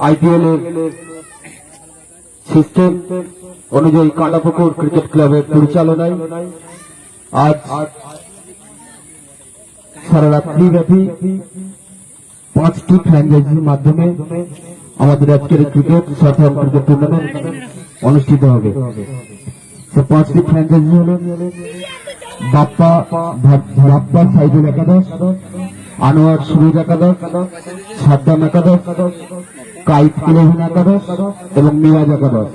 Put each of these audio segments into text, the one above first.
IPL এর system অনুযায়ী Kantapukur cricket ক্লাবের পরিচালনায় আজ সারা রাত্রিব্যাপী 5টি ফ্র্যাঞ্চাইজির মাধ্যমে আমাদের আজকের cricket short term cricket tournament অনুষ্ঠিত হবে। সে 5টি ফ্র্যাঞ্চাইজি হল বাপ্পা সাইদুল একাদশ, আনোয়ার সুরজ একাদশ, সাদ্দাম একাদশ, কাইফ 11 একাদশ এবং মিরাজ একাদশ।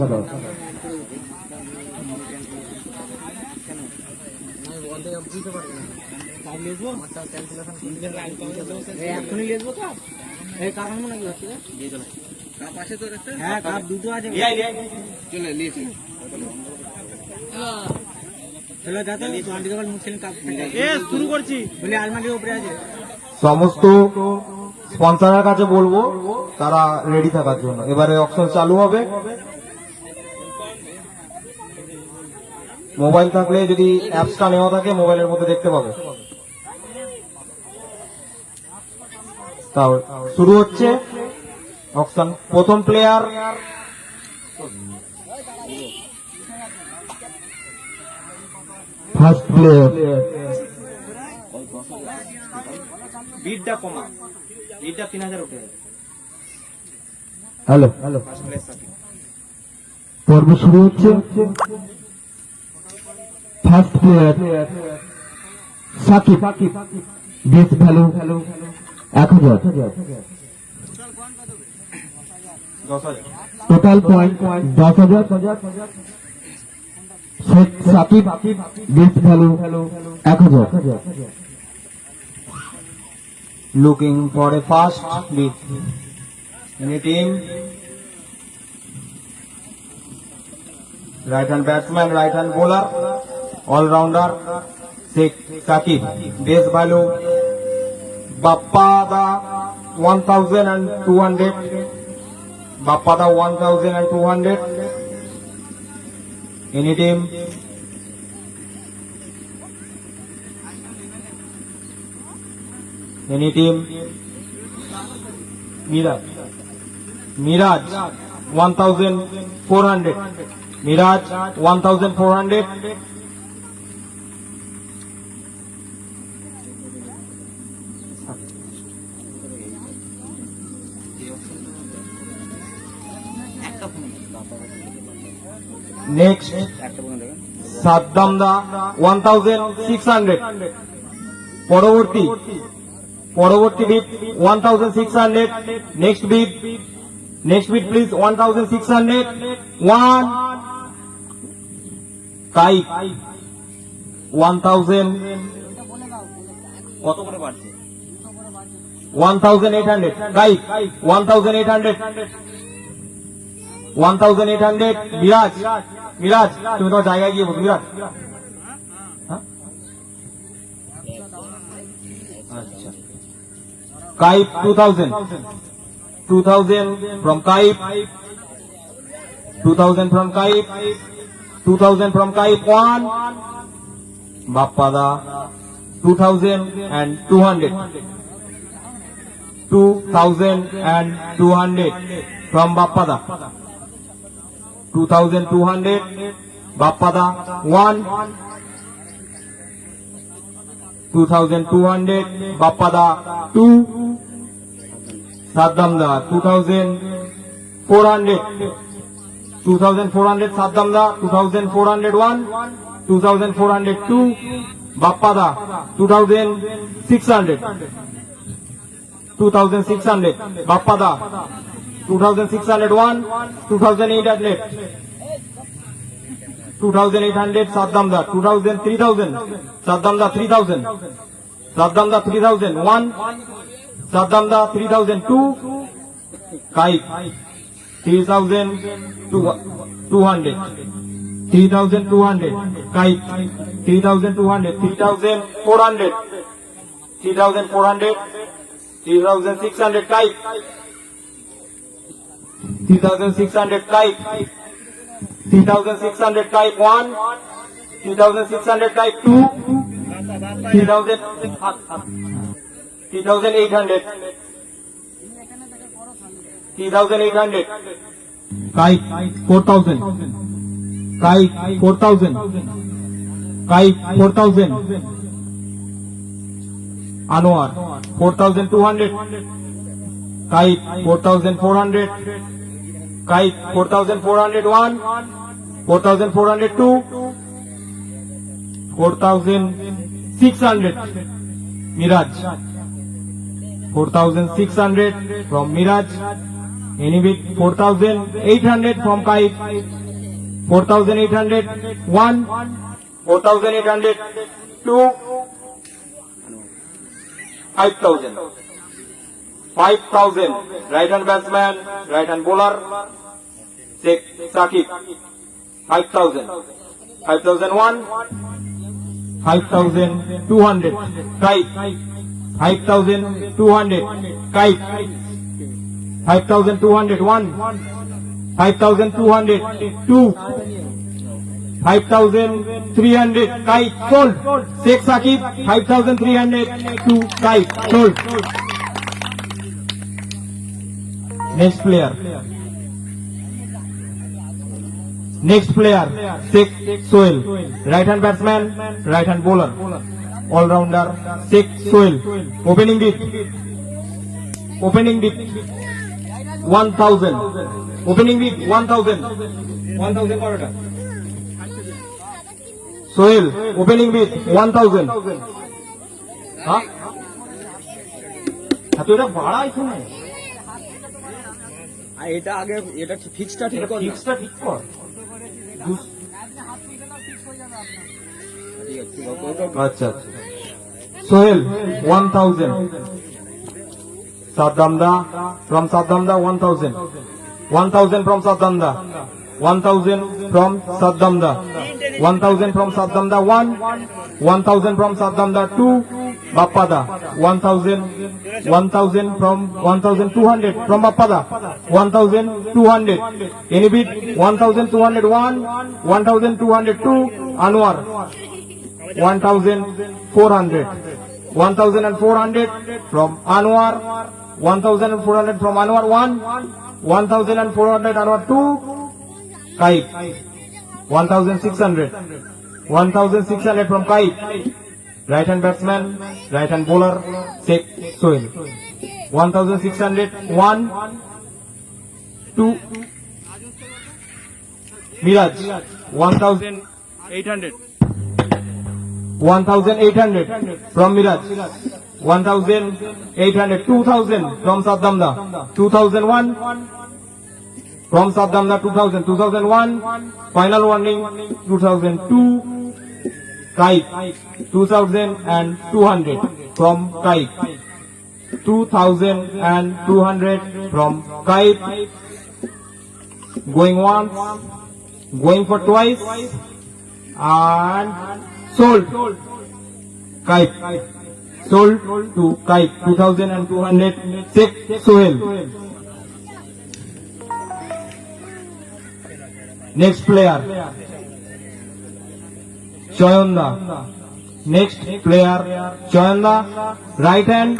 সমস্ত স্পন্সরের কাছে বলবো তারা রেডি থাকার জন্য। এবারে অকশন চালু হবে। মোবাইল থাকলে যদি অ্যাপসটা নেওয়া থাকে মোবাইলের মধ্যে দেখতে পাবে। তাও শুরু হচ্ছে অকশন। প্রথম প্লেয়ার ফার্স্ট প্লেয়ার বিটটা কমা, বিটটা 3000 উঠে যাবে। হ্যালো পর্ব শুরু হচ্ছে। First player Shakib, base value 1000, total point 10,000। Sheikh Shakib, base value 1000। Looking for a fast beat. Any team? Right hand batsman, right hand bowler, all rounder. Sheikh Sakib, base value Bappada 1,200. Bappada 1,200. Any team? Any team? Miraj 1,400. Miraj 1,400. Next, Saddamda 1,600. পরবর্তী bid 1,600. Next bid please 1,600. 1 Kaif 1,000 কত করে বাড়ছে? 1,800. কাইফ 1,800. 1,800. মিরাজ তুমি তোমার জায়গায় গিয়ে বলো। মিরাজ আচ্ছা। Kaif 2,000 from Kaif. 2,000 from Kaif. 2,000 from Kaif. 1 Bappada 2,200. 2,200 from Bappada. 2,200 Bappada. 1 2,200 Bappada. 2 Saddamda 2,400. 2,400 Saddamda. 2,400. 1 2,400. 2 Bappada. 2,600. 2,600 Bappada. 2,600. 1 2,800. 2,800 Saddamda. 3,000 Saddamda. 3,000 Saddamda. 3,000. 1 Saddamda. 3,000. 2 Kaif 3,200. 3,200 Kaif 3,200. 3,400. 3,400. 3,600 Kaif 3,600 Kaif. 3,600 Kaif. 1 3,600 Kaif. 2 3,800. 3,800. Kite 4,000. Kite 4,000. Kite 4,000. Anwar 4,200. Kite 4,400. Kite 4,401. 4,402. 4,600. Miraj 4,600 from Miraj. Any bid 4,800 from Kite. 4,800 1. 4,800 2. 5,000. 5,000. Right hand batsman, right hand bowler. Sheikh Saqib. 5,000. 5,001. 5,200. Kite. 5,200. Kite. 5,200. 1. 5,200. 2. 5,300. Kite. Sold. Sheikh Saqib. 5,300. 2. Kite. Sold. Next player. Next player, Sheikh Sohail. Right hand batsman, right hand bowler. All rounder, Sheikh Sohail. Opening bid. Opening bid 1,000. Opening bid 1,000. 1,000 কতটা? Sohail, opening bid 1,000. হ্যাঁ? এত এটা ভাড়াই শুনে। এটা আগে এটা ফিক্সটা ঠিক কর ফিক্সটা ঠিক কর। আচ্ছা Sohail 1,000. Sadamda from Sadamda 1,000. 1,000 from Sadamda. 1,000 from Sadamda. 1,000 from Sadamda 1. 1,000 from Sadamda 2. Bappada 1,000. 1,000 from 1,200 from Bappada. 1,200. Any bid 1,201. 1,202. Anwar 1,400. 1,400 from Anwar. 1,400 from Anwar 1. 1,400 Anwar 2. Kite 1,600. 1,600 from Kite. Right hand batsman, right hand bowler, Sheikh Sohail. 1,600 1. 2. Miraj 1,800. 1,800 from Miraj. 1,800. 2,000 from Sadamda. 2,001 from Sadamda. 2,000. 2,001. Final warning 2,002. Kite 2,200 from Kite. 2,200 from Kite. Going once, going for twice, and sold. Kite sold to Kite 2,200. Sheikh Sohail. Next player, Chayanda. Next player, Chayanda. Right hand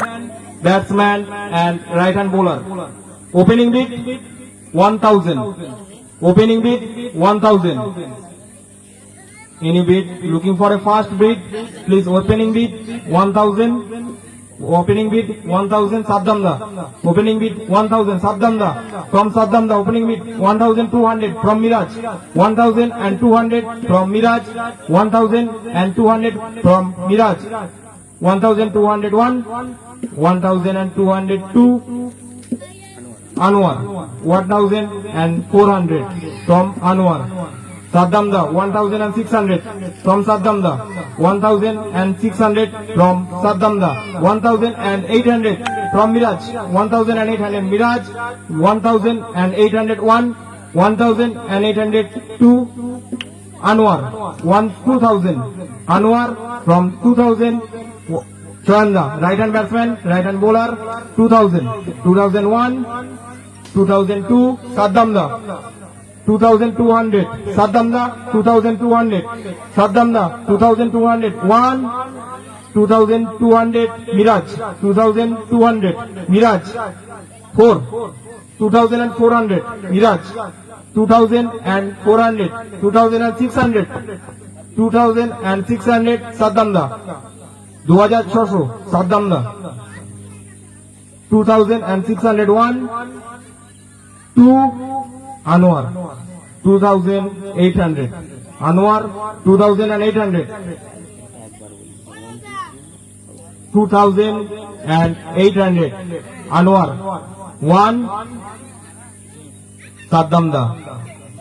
batsman and right hand bowler. Opening bid 1,000. Opening bid 1,000. Any bid looking for a fast bid, please. Opening bid 1,000. Opening bid 1,000 Sadamda. Opening bid 1,000 Sadamda. From Sadamda, opening bid 1,200 from Miraj. 1,200 from Miraj. 1,200 from Miraj. 1,201. 1,202 Anwar. 1,400 from Anwar. Sadamda 1,600 from Sadamda. 1,600 from Sadamda. 1,800 from Miraj. 1,800 Miraj. 1,801. 1,802 Anwar. 2,000 Anwar from 2,000 Chayanda. Right hand batsman, right hand bowler. 2,000. 2,001. 2,002 Sadamda. 2,200 Sadamda. 2,200 Sadamda. 2,200 1. 2,200 Miraj. 2,200 Miraj 4. 2,400 Miraj, 2,400, 2,600, 2,600 Saddamda, 2,600 Saddamda, 2,601, 2 Anwar, 2,800 Anwar, 2,800, 2,800 Anwar, 1 Saddamda,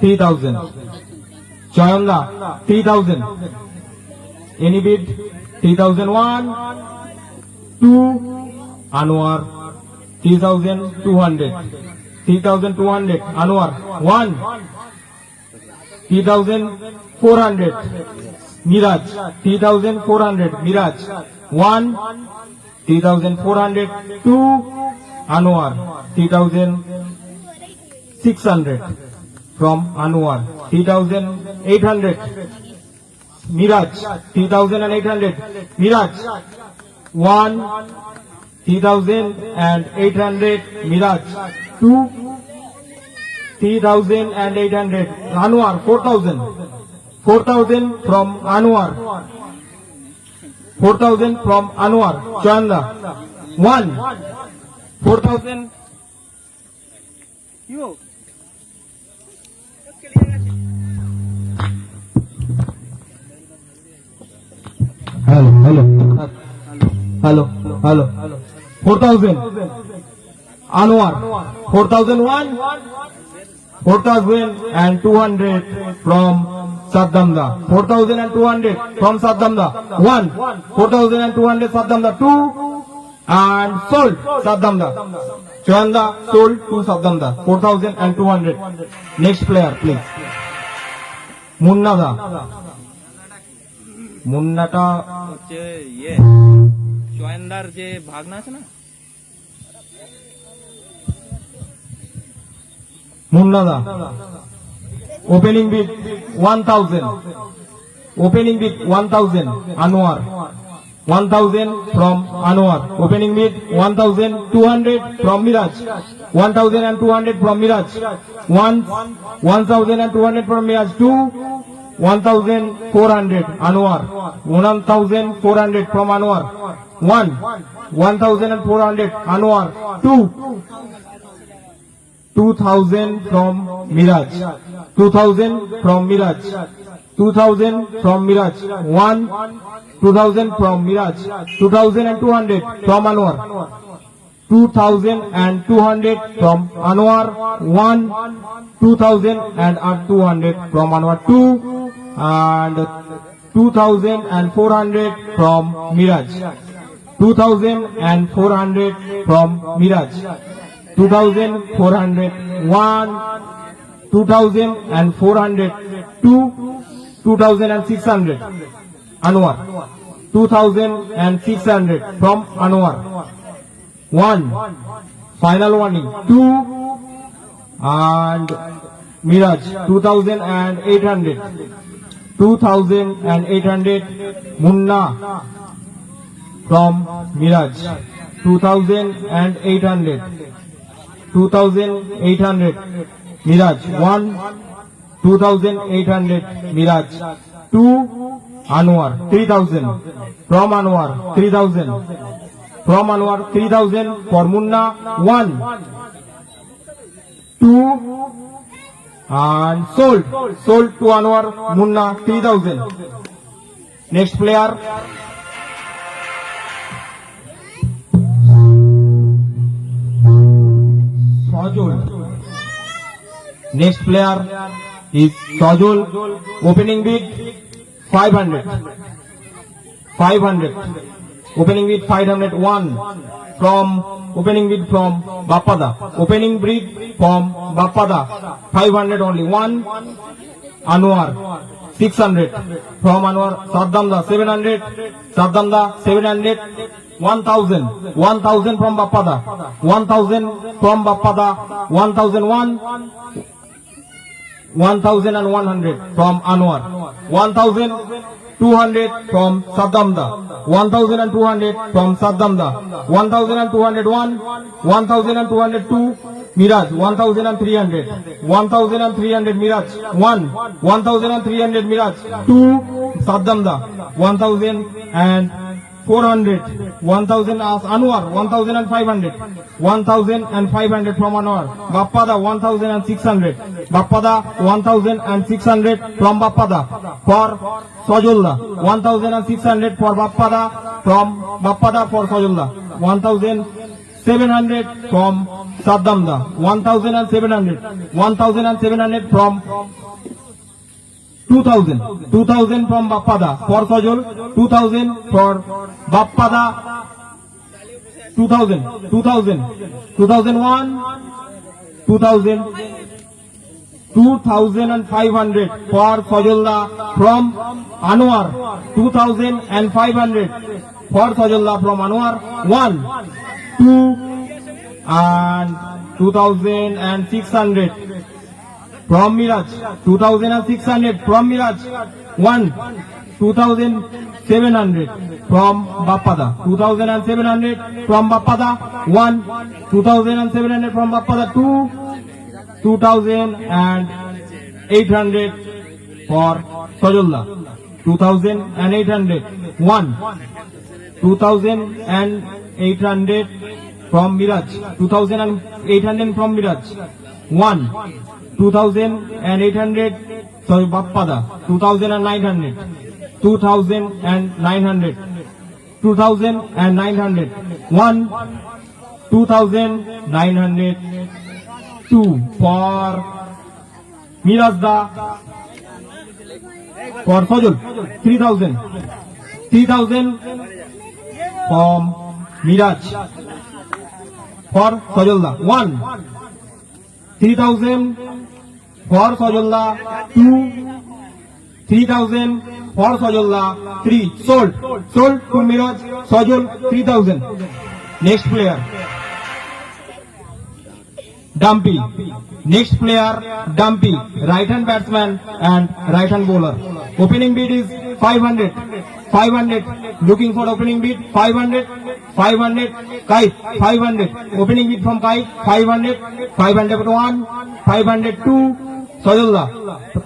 3,000 Chayanda, 3,000 any bid, 3,001, 2 Anwar, 3,200, 3,200 Anwar, 1 3,400 Miraj, 3,400 Miraj, 1 3,400, 2 Anwar, 3,600 from Anwar, 3,800 Miraj, 3,800 Miraj, 1 3,800 Miraj, 2 3,800 Anwar, 4,000 from Anwar, 4,000 from Anwar, Chanda, 1 4,000 hello 4,000 Anwar, 4,001, 4,200 from Saddamda, 4,200 from Saddamda, 1 4,200 Saddamda, 2 and sold Saddamda, Chanda sold to Saddamda, 4,200. Next player please. Munnada, মুন্নাটা হচ্ছে চয়নদার যে ভাগনা আছে না, মুন্নাদা opening bid 1,000, opening bid 1,000 Anwar, 1,000 from Anwar, opening bid 1,200 from Miraj, 1,200 from Miraj, 1,200 from Miraj, 2 1,400 Anwar, 1,400 from Anwar, 1 1,400 Anwar, 2 2,000 from Miraj, 2,000 from Miraj, 2,000 from Miraj, 1 2,000 from Miraj, 2,200 from Anwar, 2,200 from Anwar, 1 2,200 from Anwar, 2 and 2,400 from Miraj, 2,400 from Miraj, 2,400, 1 2,400, 2 2,600 Anwar, 2,600 from Anwar, 1 final warning, 2 and Miraj, 2,800, 2,800 Munna from Miraj, 2,800, 2,800 Miraj, 1 2,800 Miraj, 2 Anwar, 3,000 from Anwar, 3,000 from Anwar, 3,000 for Munna, 1 2 and sold to Anwar, Munna 3,000. Next player Sajol. Next player is Sajol, opening bid 500, 500, opening bid 501 from opening bid from Bappada, opening bid from Bappada 500 only, 1 Anwar 600 from Anwar, Saddamda 700, Saddamda 700, 1,000, 1,000 from Bappada, 1,000 from Bappada, 1,001, 1,100 from Anwar, 1,200 from Saddamda, 1,200 from Saddamda, 1,201, 1,202, Miraj 1300, 1300 Miraj 1, 1300 Miraj 2, Saddamda 1400, 1000 Anwar 1500, 1500 from Anwar. Bappada 1600, Bappada 1600 from Bappada for Sajullah, 1600 for Bappada from Bappada for Sajullah, 1700 from Saddamda, 1700 from 2000 from Bappada for Sajul, 2000 for Bappada, 2001, 2500 for Sajullah from Anwar, 2500 for Sajullah from Anwar, 1, 2 and 2600 from Miraj, 2600 from Miraj, 1, 2700 from Bappada, 2700 from Bappada, 1, 2700 from Bappada, 2, 2800 for Sajullah, 2800, 1, 2800 from Miraj, 2800 from Miraj, 1, 2800, sorry, Bappada, 2900, 2900, 2900, 1, 2902 for Mirazda, for Sajul, 3000, 3000 from Miraj for Sajullah, 1, 3000 for Sajullah, 2, 3000 for Sajullah, 3, sold to Miraj, Sajul 3000. Next player, Dumpy. Next player, Dumpy, right hand batsman and right hand bowler. Opening bid is 500, 500, looking for opening bid, 500, 500, Kite, 500, opening bid from Kite, 500, 501, 502, Sajullah,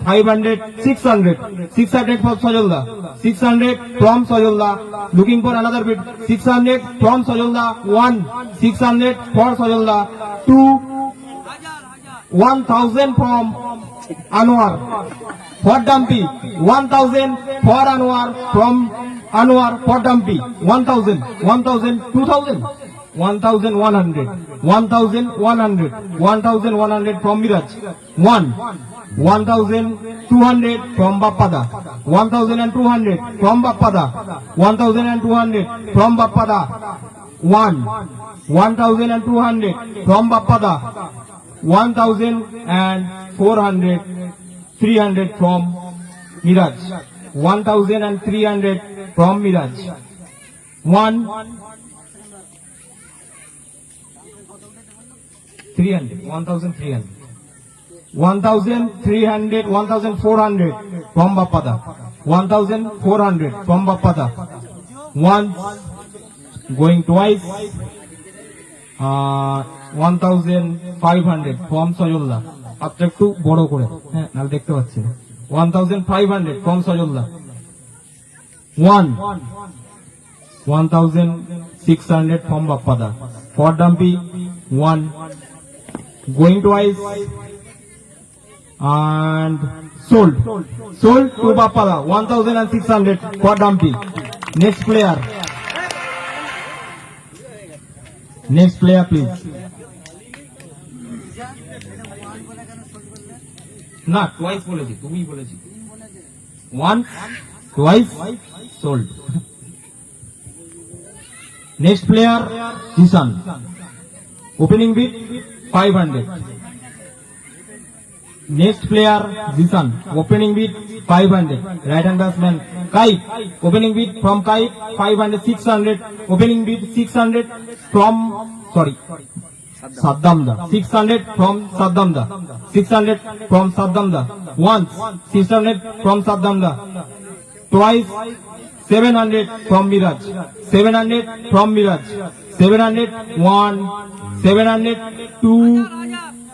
500, 600, 600 for Sajullah, 600 from Sajullah, looking for another bid, 600 from Sajullah, 1, 600 for Sajullah, 2, 1000 from Anwar for Dumpy, 1000 for Anwar from Anwar for Dumpy, 1000, 2000, 1100, 1100, 1100 from Miraj, 1, 1200 from Bappada, 1200 from Bappada, 1200 from Bappada, 1, 1200 from Bappada, 1400, 300 from Miraj, 1300 from Miraj, 1, 300, 1300, 1300, 1400 from Bappada, 1400 from Bappada, once, going twice, 1500 from Sajullah. আপনি একটু বড় করে, হ্যাঁ নাল দেখতে পাচ্ছি, 1500 from Sajullah, 1, 1600 from Bappada for Dumpy, 1, going twice and sold to Bappada, 1600 for Dumpy. Next player please. না twice বলেছি, তুমি বলেছি, 1, twice, sold. Next player, Jisan. Opening bid 500. Next player, Jisan. Opening bid 500. Right hand batsman, Kite. Opening bid from Kite 500, 600. Opening bid 600 from, sorry, Saddamda. 600 from Saddamda. 600 from Saddamda. Once, 600 from Saddamda. Twice, 700 from Miraj. 700 from Miraj. 700, 1, 700, 2,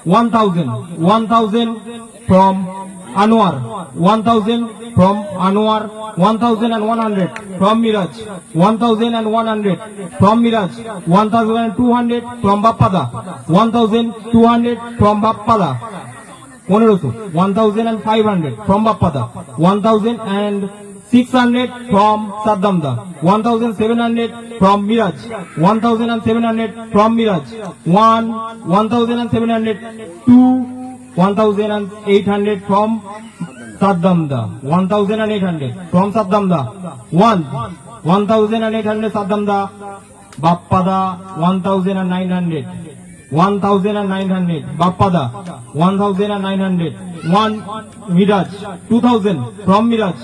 1,000. 1,000 from Anwar. 1,000 from Anwar. 1,100 from Miraj. 1,100 from Miraj. 1,200 from Bappada. 1,200 from Bappada. 1,500 from Bappada. 1,600 from Saddamda. 1,700 from Miraj. 1,700 from Miraj. 1,700 to 1,800 from Saddamda. 1,800 from Saddamda. 1,800 Saddamda. Bappada 1,900. 1,900 Bappada 1,900. 1 Miraj 2,000 from Miraj.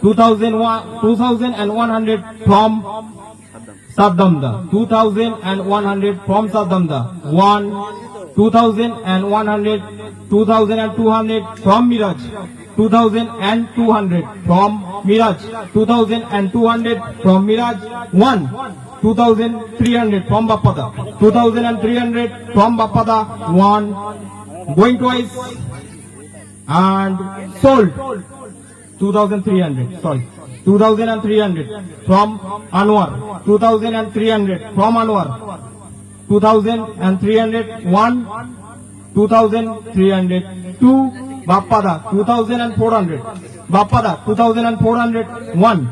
2,100 from Saddamda. 2,100 from Saddamda. 2,100. 2,200 from Miraj. 2,200 from Miraj. 2,200 from Miraj. 2,300 from Bappada. 2,300 from Bappada. 1 going twice and sold. 2,300, sorry, 2,300 from Anwar. 2,300 from Anwar. 2,300 1. 2,300 2 Bappada. 2,400 Bappada. 2,400 1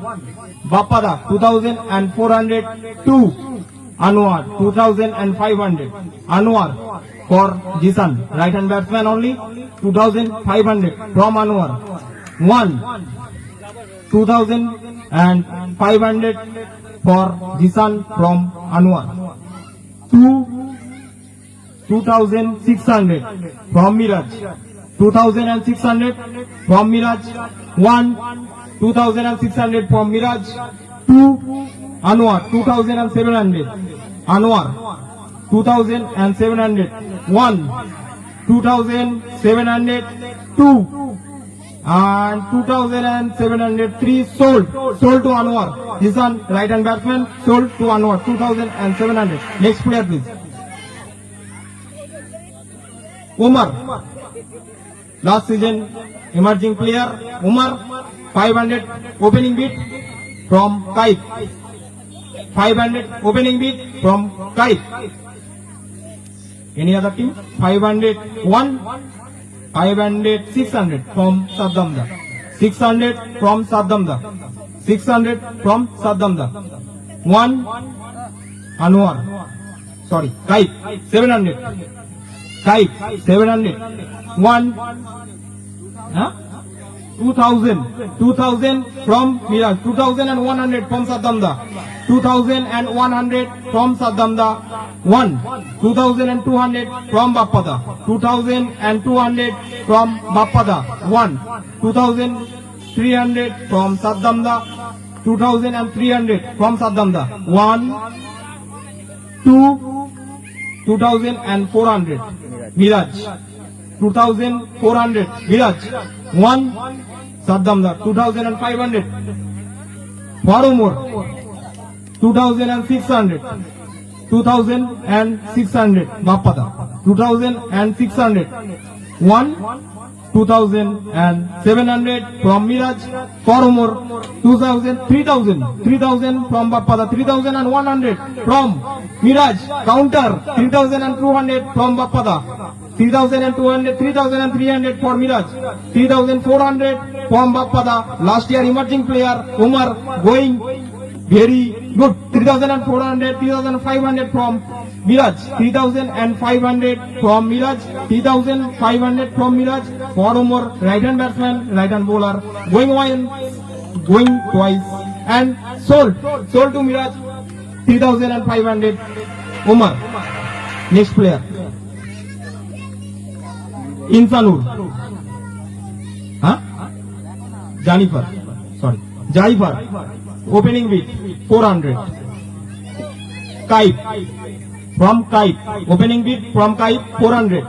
Bappada. 2,400 2 Anwar. 2,500 Anwar for Jisan, right hand batsman only. 2,500 from Anwar. 1 2,500 for Jisan from Anwar. 2 2,600 from Miraj. 2,600 from Miraj. 1 2,600 from Miraj. 2 Anwar. 2,700 Anwar. 2,700 1 2,700 2 and 2,703 sold to Anwar. Jisan, right hand batsman, sold to Anwar. 2,700. Next player please. Umar, last season emerging player. Umar 500 opening bid from Kaif. 500 opening bid from Kaif. Any other team? 500 1. 500 600 from Saddamda. 600 from Saddamda. 600 from Saddamda. 1 Anwar. Sorry, Kaif 700. Kaif 700. 1 2,000 from Miraj. 2,100 from Saddamda. 2,100 from Saddamda. 1 2,200 from Bappada. 2,200 from Bappada. 1 2,300 from Saddamda. 2,300 from Saddamda. 1 2 2,400 Miraj. 2,400 Miraj. 1 Saddamda. 2,500 Farumur. 2,600 2,600 Bappada. 2,600 1 2,700 from Miraj. Farumur. 3,000 from Bappada. 3,100 from Miraj. Counter 3,200 from Bappada. 3,200 3,300 for Miraj. 3,400 from Bappada. Last year emerging player Umar going very good. 3,400 3,500 from Miraj. 3,500 from Miraj. 3,500 from Miraj. For Umar, right hand batsman, right hand bowler, going one, going twice and sold to Miraj. 3,500 Umar. Next player Insanur. Jaifar. Opening bid 400. Kaif from Kaif. Opening bid from Kaif 400.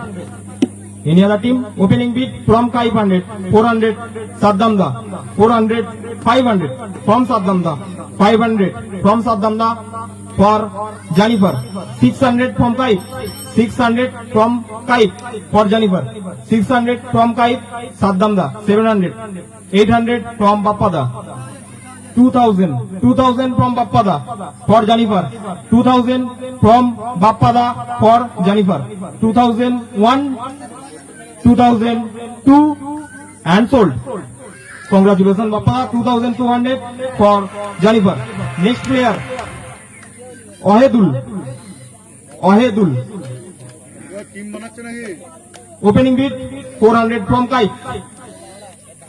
Any other team? Opening bid from Kaif 100. 400 Saddamda. 400 500 from Saddamda. 500 from Saddamda for Jaifar. 600 from Kaif. 600 from Kaif for Jennifer. 600 from Kaif, Saddamda. 700. 800 from Bappada. 2000 from Bappada for Jennifer. 2000 from Bappada for Jennifer. 2001, 2002 and sold. Congratulations Bappada. 2200 for Jennifer. Next player Ohedul. Opening bid 400 from Kaif.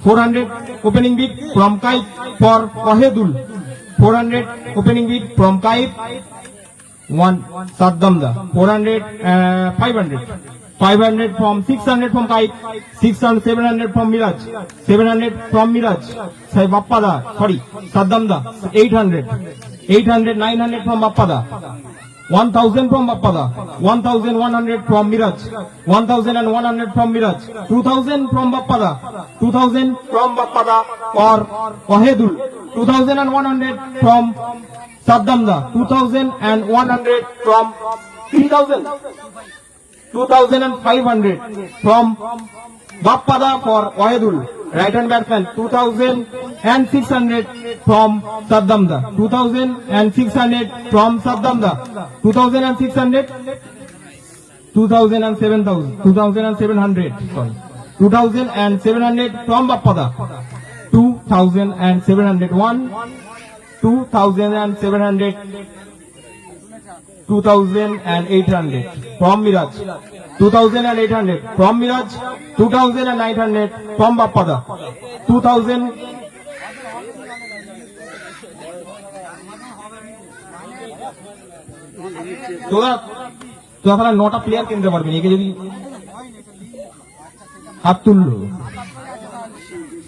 400 opening bid from Kaif for Ohedul. 400 opening bid from Kaif. 1 Saddamda. 400 500. 500 from 600 from Kaif. 600 700 from Miraj. 700 from Miraj. Say Bappada. Sorry Saddamda. 800. 800 900 from Bappada. 1000 from Bappada. 1100 from Miraj. 1100 from Miraj. 2000 from Bappada. 2000 from Bappada for Ohedul. 2100 from Saddamda. 2100 from 3000. 2500 from Bappada for Ohedul. Right hand batsman. 2600 from Saddamda. 2600 from Saddamda. 2600 2700 sorry 2700 from Bappada. 2701 2700 2800 from Miraj. 2800 from Miraj. 2900 from Bappada. 2000 তোরা তাহলে 9টা player কিনতে পারবেন একে যদি হাত তুললো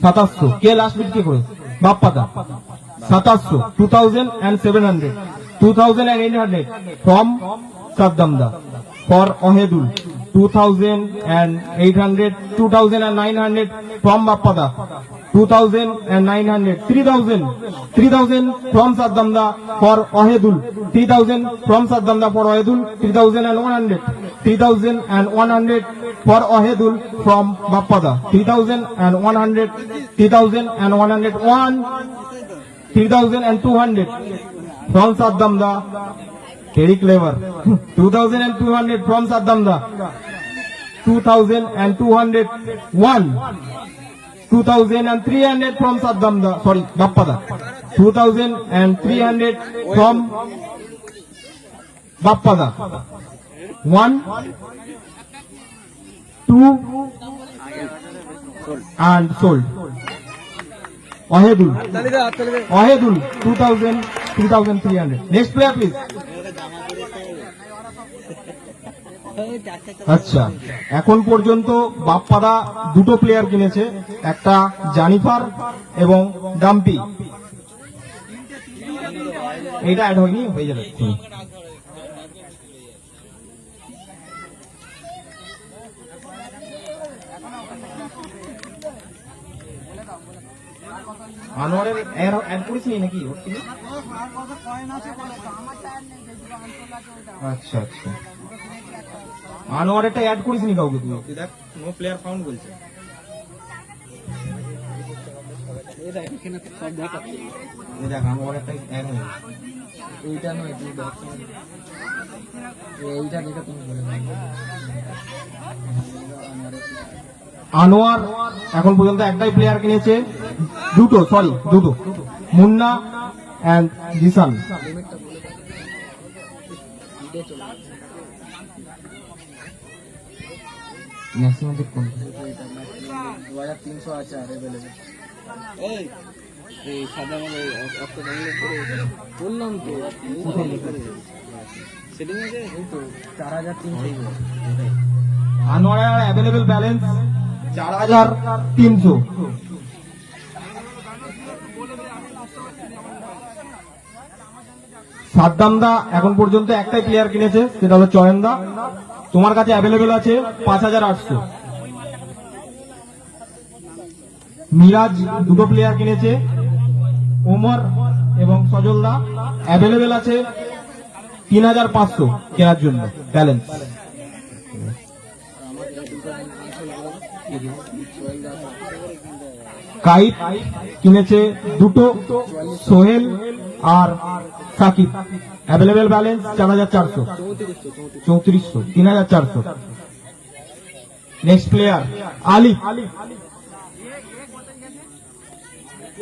2700 কে last bit কে করে বাপ্পাদা 2700 2700 2800 from Saddamda for Ohedul. 2800 2900 from Bappada. 2900 3000 from Saddamda for Ohedul. 3000 from Saddamda for Ohedul. 3100 for Ohedul from Bappada. 3100 3101 3200 from Saddamda. Very clever. 2200 from Saddamda. 2201 2300 from Saddamda. Sorry, Bappada. 2300 from Bappada. 1 2 and sold. Ohedul. Ohedul 2000 2300. Next player please. আচ্ছা এখন পর্যন্ত বাপ্পাদা দুটো player কিনেছে, একটা জানিফার এবং dumpy. এটা add হয়নি, হয়ে যাবে। আনোয়ারের অ্যাড করেছিলি নাকি? আচ্ছা আচ্ছা, আনোয়ারেরটা অ্যাড করিসনি কাউকে? তুই দেখ নো প্লেয়ার ফাউন্ড বলছে। দেখ আনোয়ারেরটা অ্যাড হয়ে গেছে। এইটা নয়, তুই দেখ এইটা যেটা তুমি বলে। আনোয়ার এখন পর্যন্ত একটাই প্লেয়ার কিনেছে, দুটো Munna and Jisan. Maximum bid কোন 2300 আছে আর अवेलेबल। এই সাদা মানে অফ ডাউনলোড করে বললাম তো, সেটিং এ এই তো 4300। আনোয়ারের अवेलेबल ব্যালেন্স 4300। সাদ্দামদা এখন পর্যন্ত একটাই প্লেয়ার কিনেছে, সেটা হলো চয়নদা। তোমার কাছে অ্যাভেলেবেল আছে 5800। মিরাজ দুটো প্লেয়ার কিনেছে, ওমর এবং সজলদা। অ্যাভেলেবেল আছে 3500 কেনার জন্য ব্যালেন্স। কাইট কিনেছে দুটো, সোহেল আর Sakib. Available balance 4,400, 3400, 3,400। Next player Alif,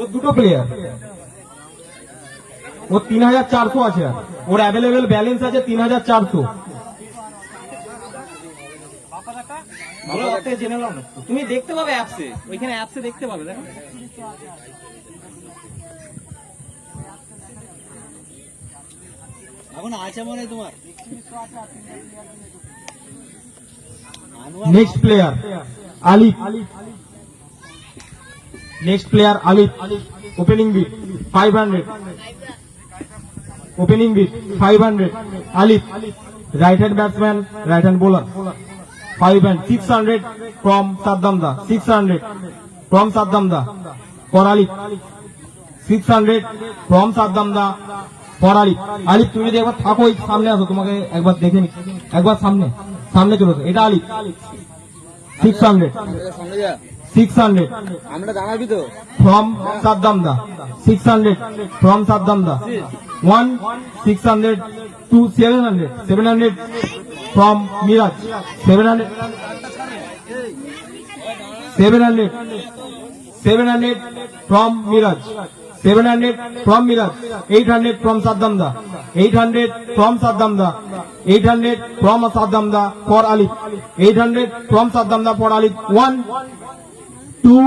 ও দুটো প্লেয়ার, ও 3,400 আছে, আর ওর অ্যাভেলেবেল ব্যালেন্স আছে 3,400। ভালো লাগতে জেনে নাও না। তুমি দেখতে পাবে অ্যাপসে, ওইখানে অ্যাপসে দেখতে পাবে, দেখো। এখন আছে মনে হয় তোমার। Next player Alif, next player Alif. Opening bid 500, opening bid 500। Alif, right hand batsman, right hand bowler. 5 and 600 from Saddamda, 600 from Saddamda for Alif, 600 from Saddamda for Alif। আলিফ তুমি যদি একবার থাকো, এই সামনে আসো, তোমাকে একবার দেখে নি, একবার সামনে সামনে চলে আসো। এটা আলিফ 600, 600 আমরা দাঁড়াবি তো। from Saddamda, 600 from Saddamda। 1 600 to 700, 700 from Miraj, 700, 700, 700 from Miraj, 700 from Miraj, 800 from Saddamda, 800 from Saddamda, 800 from Saddamda for Alif, 800 from Saddamda for Alif। 1 2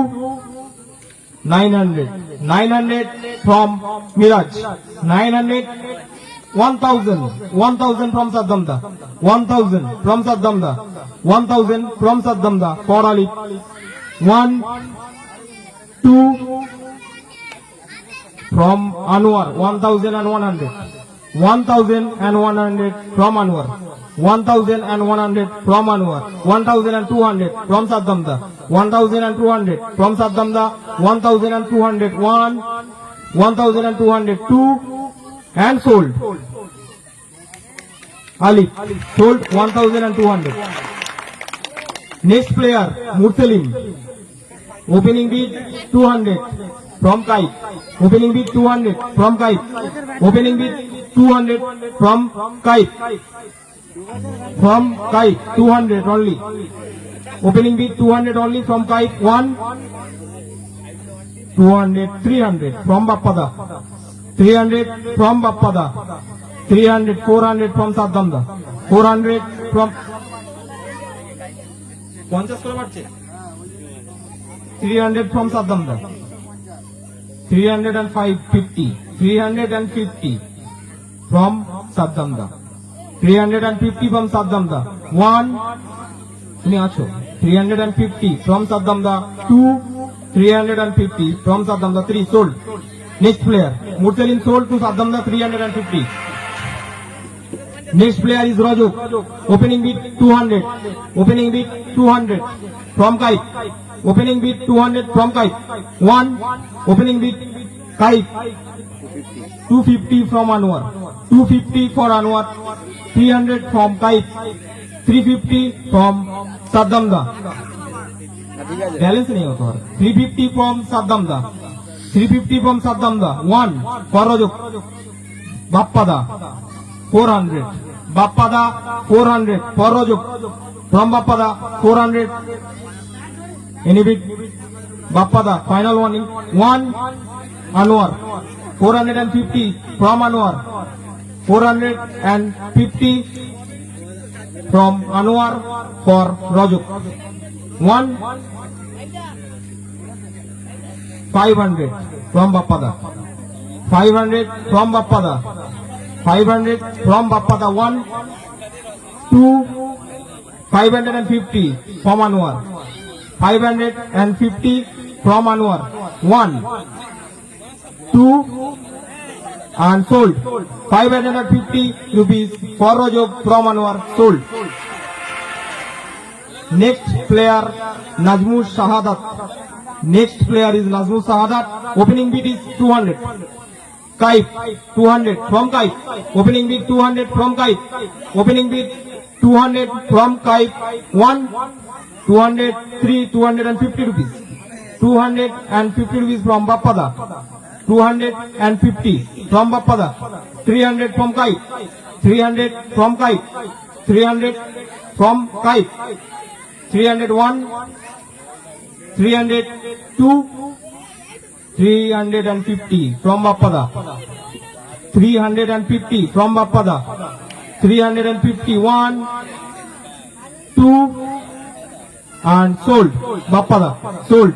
900, 900 from Miraj, 900, 1,000, 1,000 from Saddamda, 1,000 from Saddamda, 1,000 from Saddamda for Alif। 1 2 from Anwar, 1,100, 1,100 from Anwar, 1,100 from Anwar, 1,200 from Saddamda, 1,200 from Saddamda, 1,200, 1, 1,200, 2 and sold. Alif sold 1,200. Next player Mursalim, opening bid 200 from Kite, opening bid 200 from Kite, opening bid 200 from Kite, from Kite 200 only, opening bid 200 only from Kite। 1 200, 300 from Bappada, 300 from Bappada, 300, 400 from Saddamda, 400 from 300 from Saddamda, 350, 350 from Saddamda, 350 from Saddamda। 1 তুমি আছো, 350 from Saddamda। 2 350 from Saddamda। 3 sold। Next player Mursalim sold to Saddamda 350. Next player is Raju, opening bid 200, opening bid 200 from Kite, opening bid 200 from Kite। 1 opening bid Kite 250 from Anwar, 250 for Anwar, 300 from Kite, 350 from Saddamda। Balance नहीं होता। 350 from Saddamda, 350 from Saddamda। 1 for Raju, Bappada 400, Bappada 400 for Raju from Bappada 400। Any bid Bappada, final warning। 1 Anwar 450 from Anwar, 450 from Anwar for Raju। 1 500 from Bappada, 500 from Bappada, 500 from Bappada। 1 2 550 from Anwar, 550 from Anwar। 1 2 and sold 550 rupees for Rajok from Anwar, sold। Next player Najmus Shahadat, next player is Najmus Shahadat, opening bid is 200, Kite 200 from Kite, opening bid 200 from Kite, opening bid 200 from Kite। 1 203, 250 rupees. 250 rupees from Bappada. 250 from Bappada. 300 from Kite. 300 from Kite. 300 from Kite. 301. 302. 350 from Bappada. 350 from Bappada. 351, 2, and sold. Bappada, sold.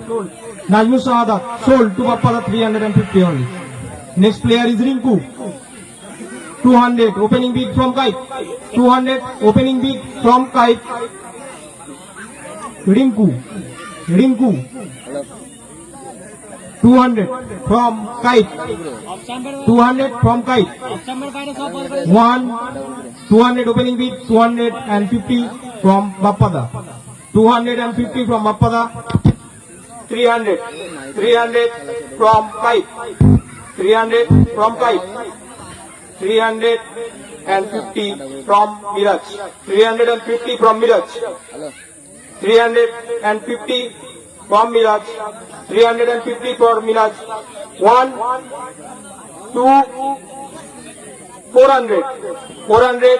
Najmus Sahadat, sold to Bappada, 350 only. Next player is Rinku. 200, opening bid from Kite. 200, opening bid from Kite. Rinku. 200 from Kite. 200 from Kite. 200 opening bid, 250 from Bappada. 250 from Bappada. 300 from Kite. 300 from Kite. 350 from Miraj. 350 from Miraj. 350 from Miraj. 350 for Miraj. 1, 2, 400. 400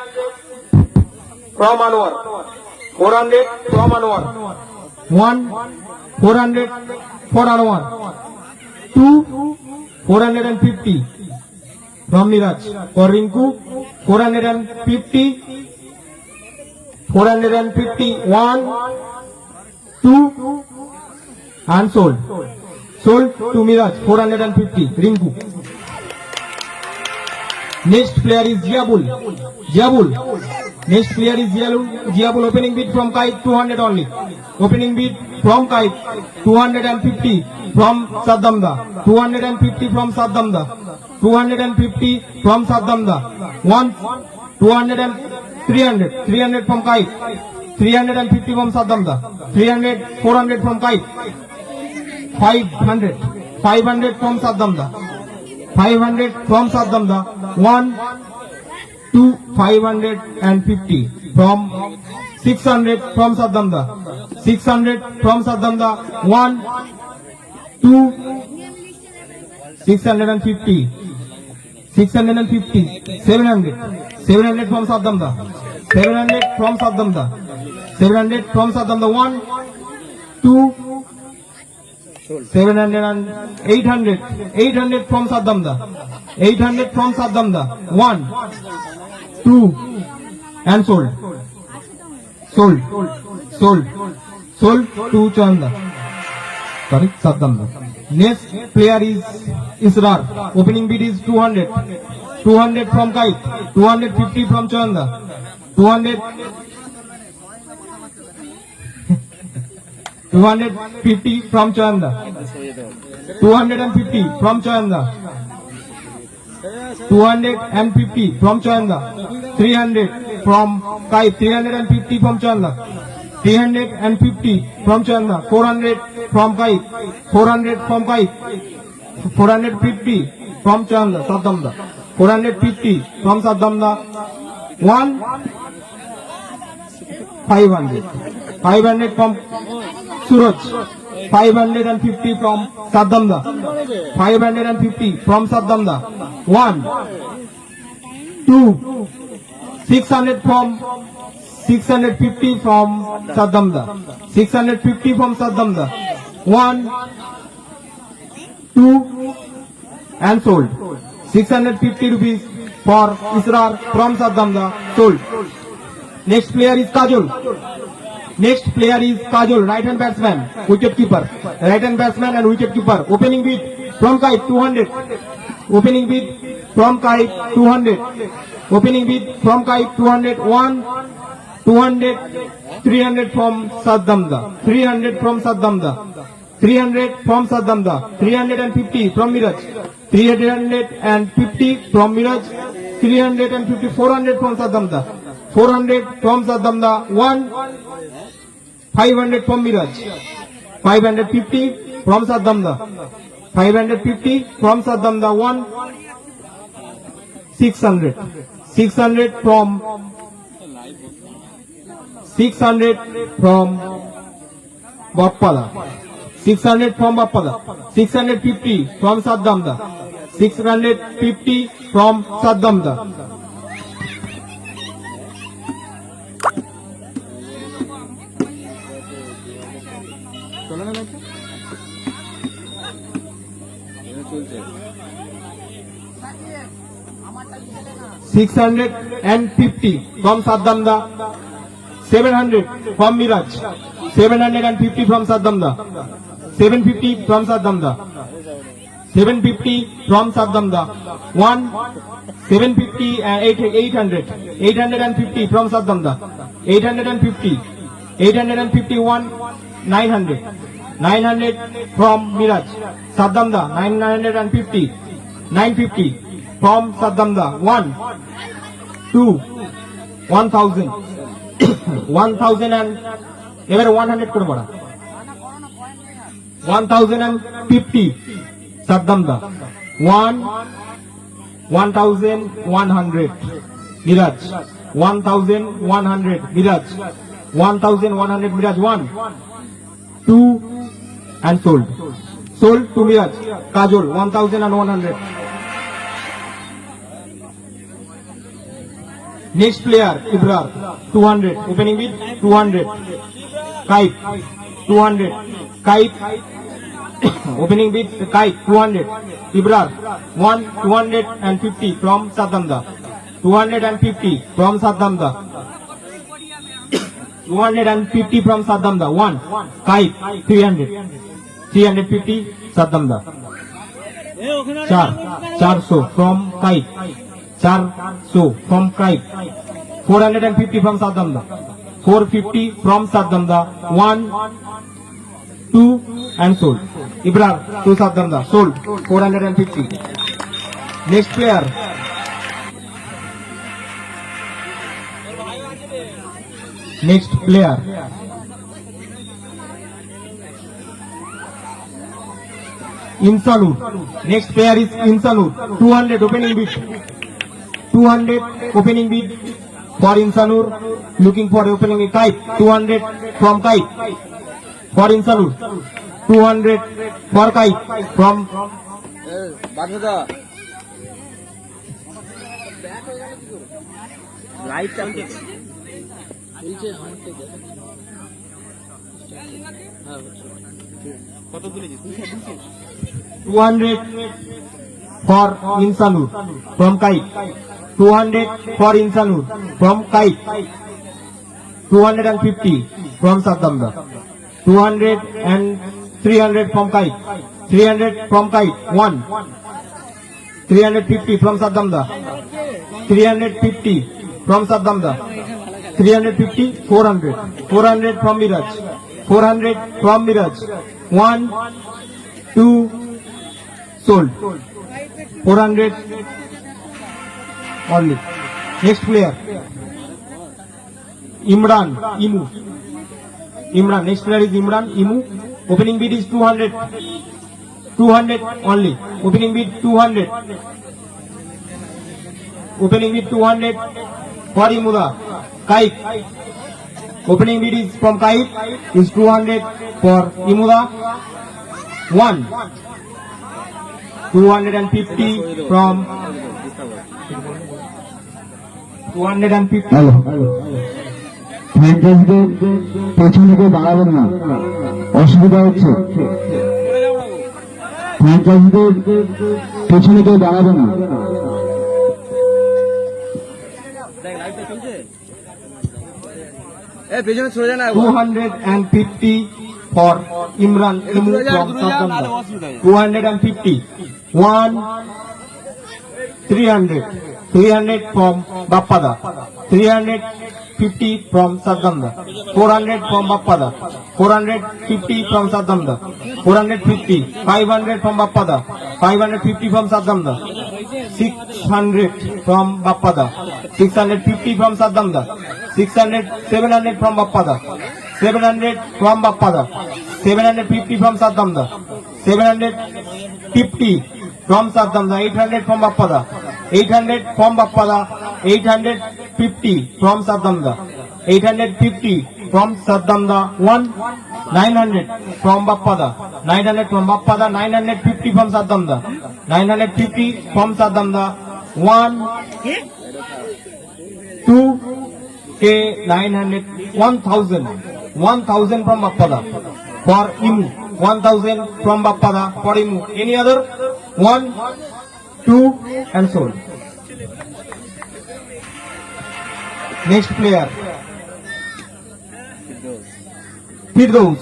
from Anwar. 400 from Anwar. 1, 400 for Anwar. 2, 450 from Miraj. For Rinku, 450. 450. 1, 2, and sold. Sold to Miraj, 450. Rinku. Next player is Jiabul. Next player is Jiabul. Opening bid from Kite, 200 only. Opening bid from Kite, 250 from Saddamda. 250 from Saddamda. 250 from Saddamda. 1, 200 and 300. 300 from Kite. 350 from Saddamda. 300, 400 from Kite. 500 from Saddamda. 500 from Saddamda. 1, 2, 550 from 600 from Saddamda. 600 from Saddamda. 1, 2, 650. 650. 700 from Saddamda. 700 from Saddamda. 700 from Saddamda. 1, 2, 700 and 800. 800 from Saddamda. 800 from Saddamda. 1, 2, and sold. Sold to Chanda. Sorry, Saddamda. Next player is Israr. Opening bid is 200. 200 from Kite. 250 from Chanda. 250 from Chanda. 250 from Chanda. 250 from Chanda. 300 from Kite. 350 from Chanda. 350 from Chanda. 400 from Kite. 400 from Kite. 450 from Chanda. Saddamda. 450 from Saddamda. 1, 500. 500 from Suraj. 550 from Saddamda. 550 from Saddamda. 1, 2, 600 from 650 from Saddamda. 650 from Saddamda. 1, 2, and sold. 650 rupees for Israr from Saddamda. Sold. Next player is Kajol. Right hand batsman, wicket keeper. Right hand batsman and wicket keeper. Opening bid from Kite, 200. Opening bid from Kite, 200. Opening bid from Kite, 200. 1, 200, 300 from Saddamda. 300 from Saddamda. 300 from Saddamda. 350 from Miraj. 350 from Miraj. 350, 400 from Saddamda. 400 from Saddamda. 1, 500 from Miraj. 550 from Saddamda. 550 from Saddamda. 1, 600. 600 from Bappada. 600 from Bappada. 650 from Saddamda. 650 from Saddamda. চলে না ম্যাচটা? 650 from Saddamda. 700 from Miraj. 750 from Saddamda. 750 from Saddamda. 750 from Saddamda. 750 and 800. 850 from Saddamda. 850. 851 900. 900 from Miraj. Saddamda 950. 950 from Saddamda. 2 1000. 1000 and ever 100 করে বড়া 1050 Saddamda. 1100 Miraj. 1100 Miraj. 1100 Miraj. 1 2 and sold to Miraj. Kajol 1100. Next player Ibrar 200. Opening bid 200. Kite 200. Kite opening bid Kite 200. Ibrar 250 from Saddamda. 250 from Saddamda. 250 from Saddamda. 1 Kite 300. 350 Saddamda. 400 from Kite. 400 from Kite. 450 from Saddamda. 450 from Saddamda. 1 2 and sold. Ibrar to Saddamda. Sold 450. Next player Insanur. Next player is Insanur. 200 opening bid. 200 opening bid for Insanur. Looking for opening bid. Kite 200 from Kite for Insanur. 200 for Kite from কত তুলেছিস? 200 for Insanur from Kite. 200 for Insanur from Kite. 250 from Saddamda. 200 and 300 from Kite. 300 from Kite. 1 350 from Saddamda. 350 from Saddamda. 350 400. 400 from Miraj. 400 from Miraj. 1 2 sold 400 only. Next player Imran Imu. Next player is Imran Imu. Opening bid is 200. 200 only. Opening bid 200. Opening bid 200 for Imuda. Kite. Opening bid is from Kite is 200 for Imuda. 1 250 from 250. Hello ফ্র্যাঞ্চাইজিদের পেছনে কেউ দাঁড়াবেন না, অসুবিধা হচ্ছে। ফ্র্যাঞ্চাইজিদের পেছনে কেউ দাঁড়াবেন না। পেছনে সরে যায় না 250 for Imran Imu from Saddamda. 250. 1 300. 300 from Bappada. 350 from Saddamda. 400 from Bappada. 450 from Saddamda. 450. 500 from Bappada. 550 from Saddamda. 600 from Bappada. 650 from Saddamda. 600 700 from Bappada. 700 from Bappada. 750 from Saddamda. 750 from Saddamda. 800 from Bappada. 800 from Bappada. 850 from Saddamda. 850 from Saddamda. 1, 900 from Bappada. 900 from Bappada. 950 from Saddamda. 950 from Saddamda. 1, 2, K 900, 1000. 1000 from Bappada. For Imu. 1000 from Bappada for Imu. Any other? 1, 2 and sold. Next player. Firdaus.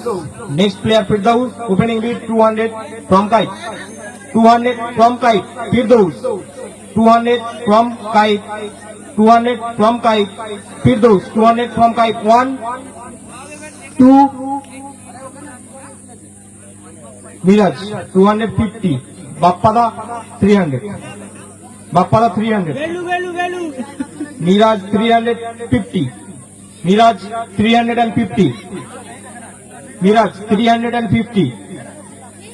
Next player Firdaus. Opening bid 200 from Kite. 200 from Kite. Firdaus. 200 from Kite. 200 from Kite. Firdaus. 200 from Kite. 1, 2. Miraj 250. Bappada 300. Bappada 300. Miraj 350. Miraj 350. Miraj 350.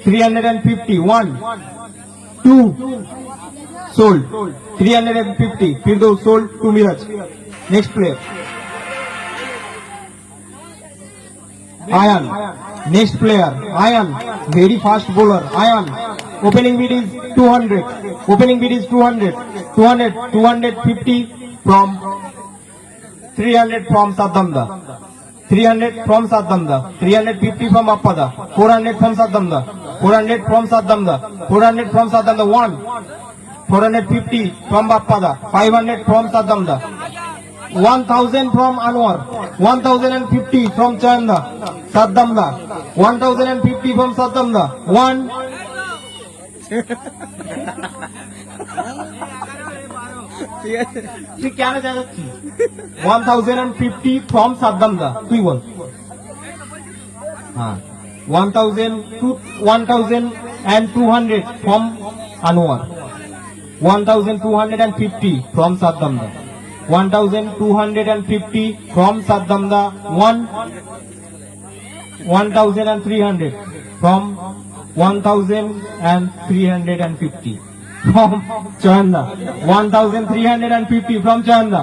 350. 1, 2. Sold. 350. Firdaus sold to Miraj. Next player. Ayan. Next player. Ayan. Very fast bowler. Ayan. Opening bid is 200. Opening bid is 200. 200. 250 from 300 from Saddamda. 300 from Saddamda. 350 from Bappada. 400 from Saddamda. 400 from Saddamda. 400 from Saddamda. 1. 450 from Bappada. 500 from Saddamda. 1000 from Anwar. 1050 from Chanda. Saddamda. 1050 from Saddamda. 1. তুই কেন জানাচ্ছিস 1050 from Saddamda তুই বল হ্যাঁ 1200 from Anwar 1250 from Saddamda 1250 from Saddamda 1 1300 from 1350 from Chanda 1350 from Chanda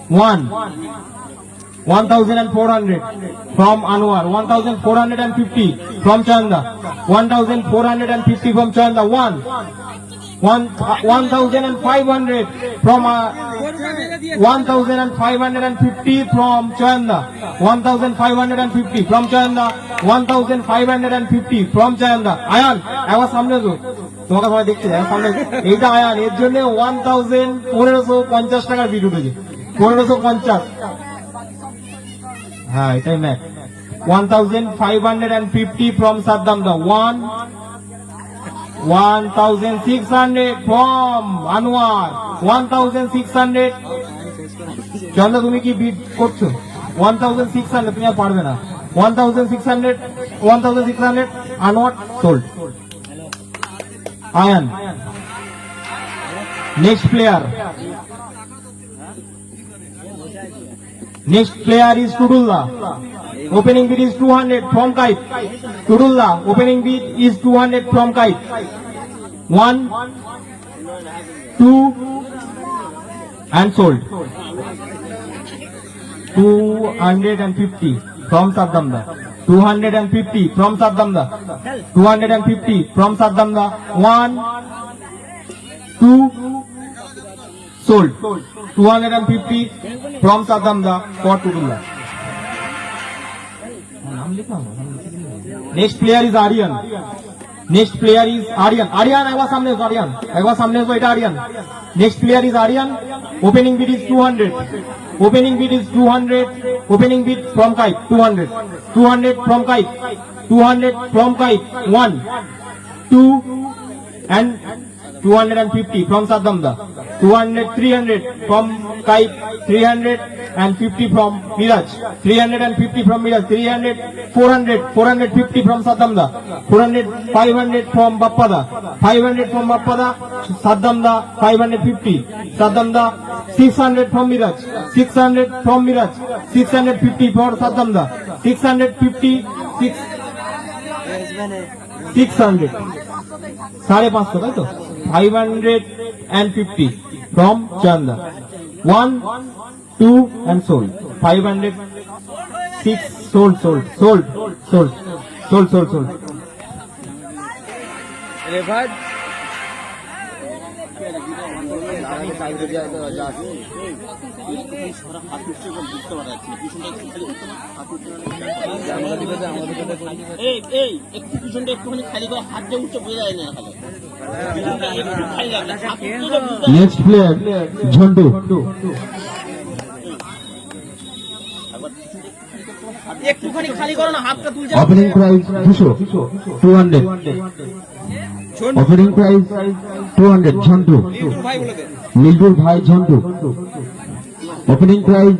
1 1400 from Anwar 1450 from Chanda 1450 from Chanda 1 1500 from 1550 from Chanda 1550 from Chanda 1550 from Chanda Ayaan একবার সামনে তো তোমাকে সবাই দেখতে যায় সামনে এইটা আয়ান এর জন্য 1550 টাকার বিড উঠেছে 1550 হ্যাঁ এটাই match 1550 from Saddamda 1600 from Anwar 1600 চন্দা তুমি কি বিড করছো 1600 তুমি আর পারবে না 1600 Anwar sold Ayan next player is Tudullah opening bid is 200 from Kite Tudullah opening bid is 200 from Kite 1 2 and sold 250 from Saddamda 250 from Saddamda 250 from Saddamda 1 2 sold 250 from Saddamda for Tudullah next player is Aryan Aryan একবার সামনে এসো এটা Aryan next player is Aryan opening bid is 200 opening bid is 200 opening bid from Kite 200 from Kite 200 from Kite 1 2 and 250 from Saddamda 300 from Kite 350 from Miraj 350 from Miraj 300 450 from Saddamda 500 from Bappada 500 from Bappada Saddamda 550 Saddamda 600 from Miraj 600 from Miraj 650 for Saddamda 650 600 550 তাই তো 550 from Chanda 1 2 and sold 500 6 sold. রেভার একটু পিছনটা একটুখানি খালি করে হাত দিয়ে উঠছে বোঝা যায় না খালি নেক্সট প্লেয়ার ঝন্টু। একটুখানি খালি করো না, হাতটা তুলছে। Opening price 200 opening price 200 Jhantu. ভাই বলে দে। মিল্টুর ভাই Jhantu. Opening price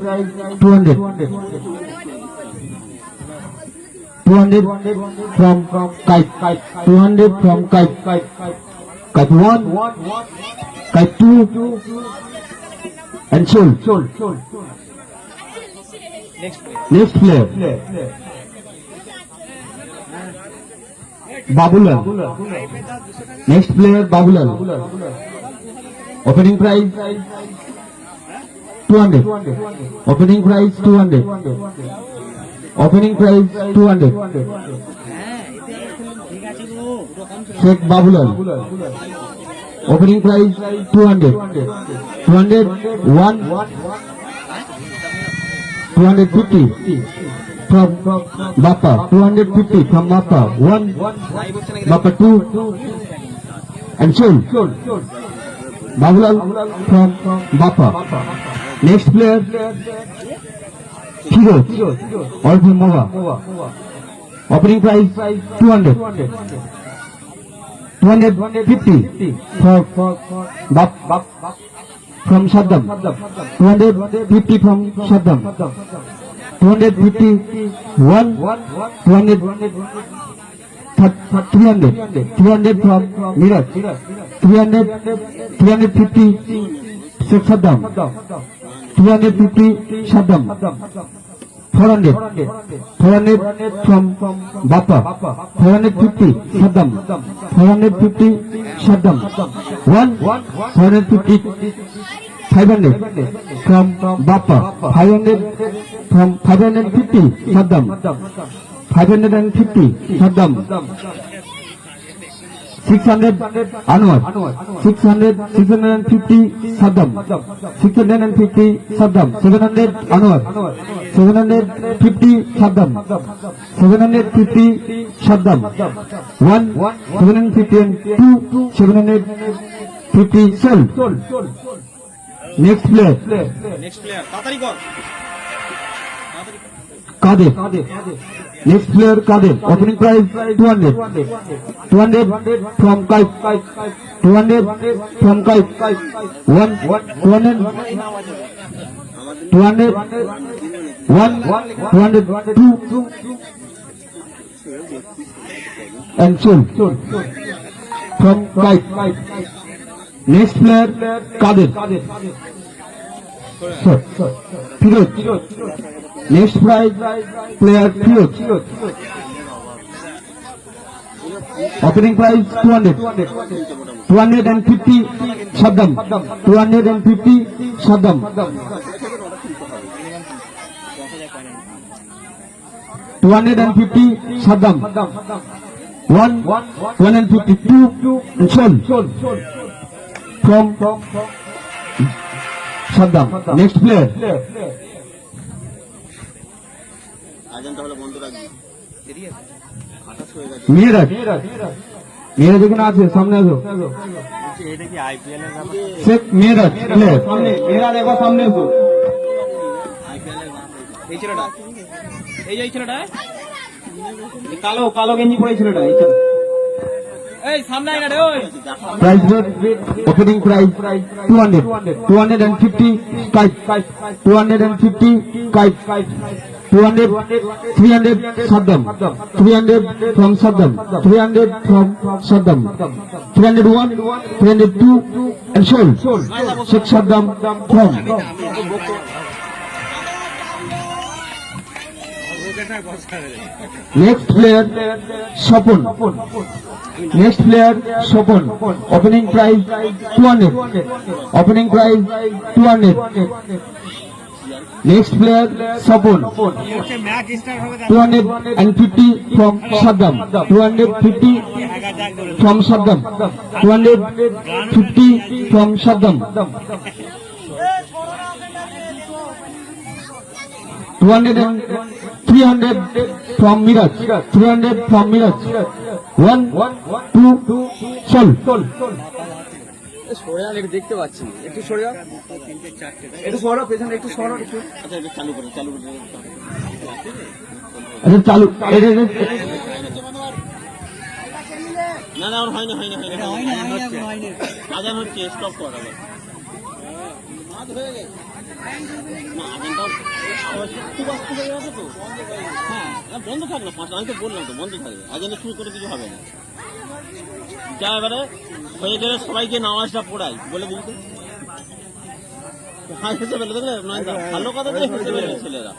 200 from Kite 200 from Kite 1 Kite 2 and sold. Next player Babulal. Next player Babulal. Opening price 200. Opening price 200. Opening price 200. Sheikh Babulal. Opening price 200. 250 from Bappa. 250 from Bappa. 1 Bappa 2 and sold. Babulal from Bappa. Next player Firoz or Mova. Opening price 200. 250 for Bappa from Saddam. 250 from Saddam. 250 1 200 300 from Miraj. 350 Saddam. 350 Saddam. 400 from Bappa. 450 Saddam. 450 Saddam. 1 450 500 from Bappa. 500 from 550 Saddam. 550 Saddam. 600 Anwar. 650 Saddam. 650 Saddam. 700 Anwar. 750 Saddam. 750 Saddam. 1 750 and 2 750 sold. Next player next player তাড়াতাড়ি কর। Kadir. Next player Kadir. Opening price 200. 200 from Kite. 200 from Kite. 1 200 200 1 200 2 and sold from Kite. Next player Kadir. Firoz. Next prize player Firoz. Opening price 200. 250 Saddam. 250 Saddam. 250 Saddam. 1 152 and sold from Saddam. Next player আজানটা হলে বন্ধ রাখবি Miraj. Miraj এখানে আছে, সামনে আসো। Sheikh Miraj player. সামনে এরা দেখো, সামনে এসো। এই ছেলেটা, এই ছেলেটা, এই কালো কালো গেঞ্জি পরে ছেলেটা, এই ছেলে। এই সামনে আয় না রে। ওই Price rate, opening price 200. 250 Kite. 250 Kite. 200 300 Saddam. 300 from Saddam. 300 from Saddam. 301 302 and sold. Sheikh Saddam from. Next player Sopon. Next player Sopon. Opening price 200. Opening price 200. Next player, Sapon. 250 from Saddam. 250 from Saddam. 250 from Saddam. 300 from Miraj. 300 from Miraj. 1, 2, Sol. সরে যান, একটু দেখতে পাচ্ছি, একটু সরে যাও, একটু সরো পেছনে, একটু সরো একটু। আচ্ছা এটা চালু করে আচ্ছা চালু। না না, হয়নি আজান হচ্ছে, স্টপ কর আবার। না আজানটাও আবার খুব আসতে হয়ে গেছে তো। হ্যাঁ বন্ধ থাকবে 5, আমি তো বললাম তো বন্ধ থাকবে, আজানে শুরু করে কিছু হবে না। যা এবারে হয়ে গেলে সবাইকে নামাজটা পড়াই বলে দিবি তো। হেসে ফেলে দেখলে ভালো কথা দিয়ে হেসে ফেলে ছেলেরা,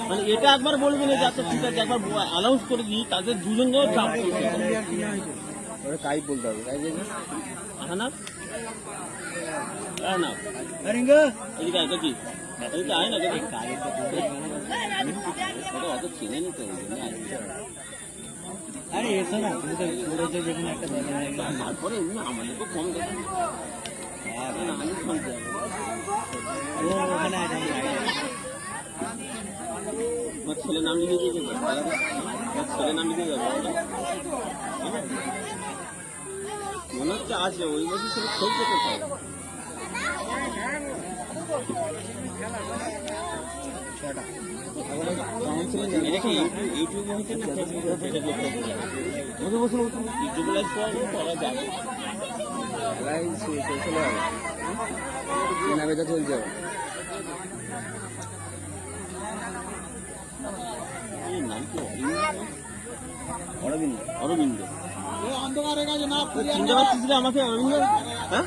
মানে এটা একবার বলবি না যে আচ্ছা ঠিক আছে, একবার অ্যানাউন্স করে দিই, তাদের দুজনকেও চাপ কাই বলতে হবে, কাই বলবে হ্যাঁ না না এদিকে আয় দেখি, এদিকে আয় না দেখি, ওটা অত চেনে নি তো ওই জন্য আরে এসো না, তুমি তো ঘুরেছো যেখানে একটা তারপরে এমনি আমাদের তো কম দেখে আমি শুনতে ওখানে আছে। আমার ছেলে নাম লিখে দিয়ে যাবে, আমার ছেলে নাম লিখে যাবে মনে হচ্ছে আছে, ওই বছর ছেলে খেলতে কোথায়। ইউটিউবে হচ্ছে না ইউটিউবে লাইভ করা যাবে, কেনাবেচা চলছে। নাম কি অরবিন্দ? অরবিন্দ চিনতে পারছিস রে আমাকে? অরবিন্দ হ্যাঁ,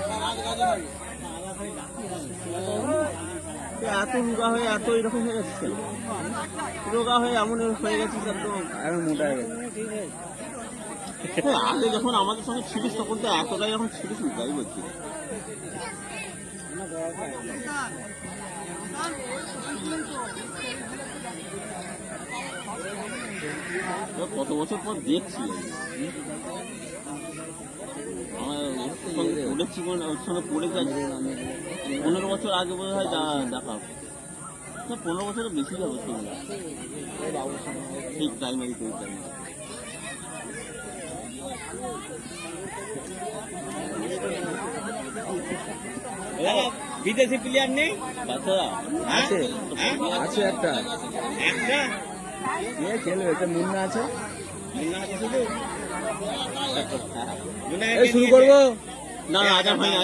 এত রোগা হয়ে এত এরকম হয়ে গেছিস কেন? রোগা হয়ে এমন হয়ে গেছিস একদম, এখন মোটা হয়ে গেছে। আগে যখন আমাদের সঙ্গে ছিলিস তখন তো এতটাই এখন ছিলিস না, তাই বলছি। কত বছর পর দেখছি আমার সঙ্গে পড়েছি, ওর সঙ্গে পড়ে যাচ্ছি 15 বছর আগে বোধ হয় দেখা, 15 বছরের বেশি যাবে সেগুলো, ঠিক প্রাইমারি থেকে বিদেশি প্লেয়ার নেই? আছে আছে একটা খেলবে, একটা মুন্না আছে। শুরু করবো না আজান হয়নি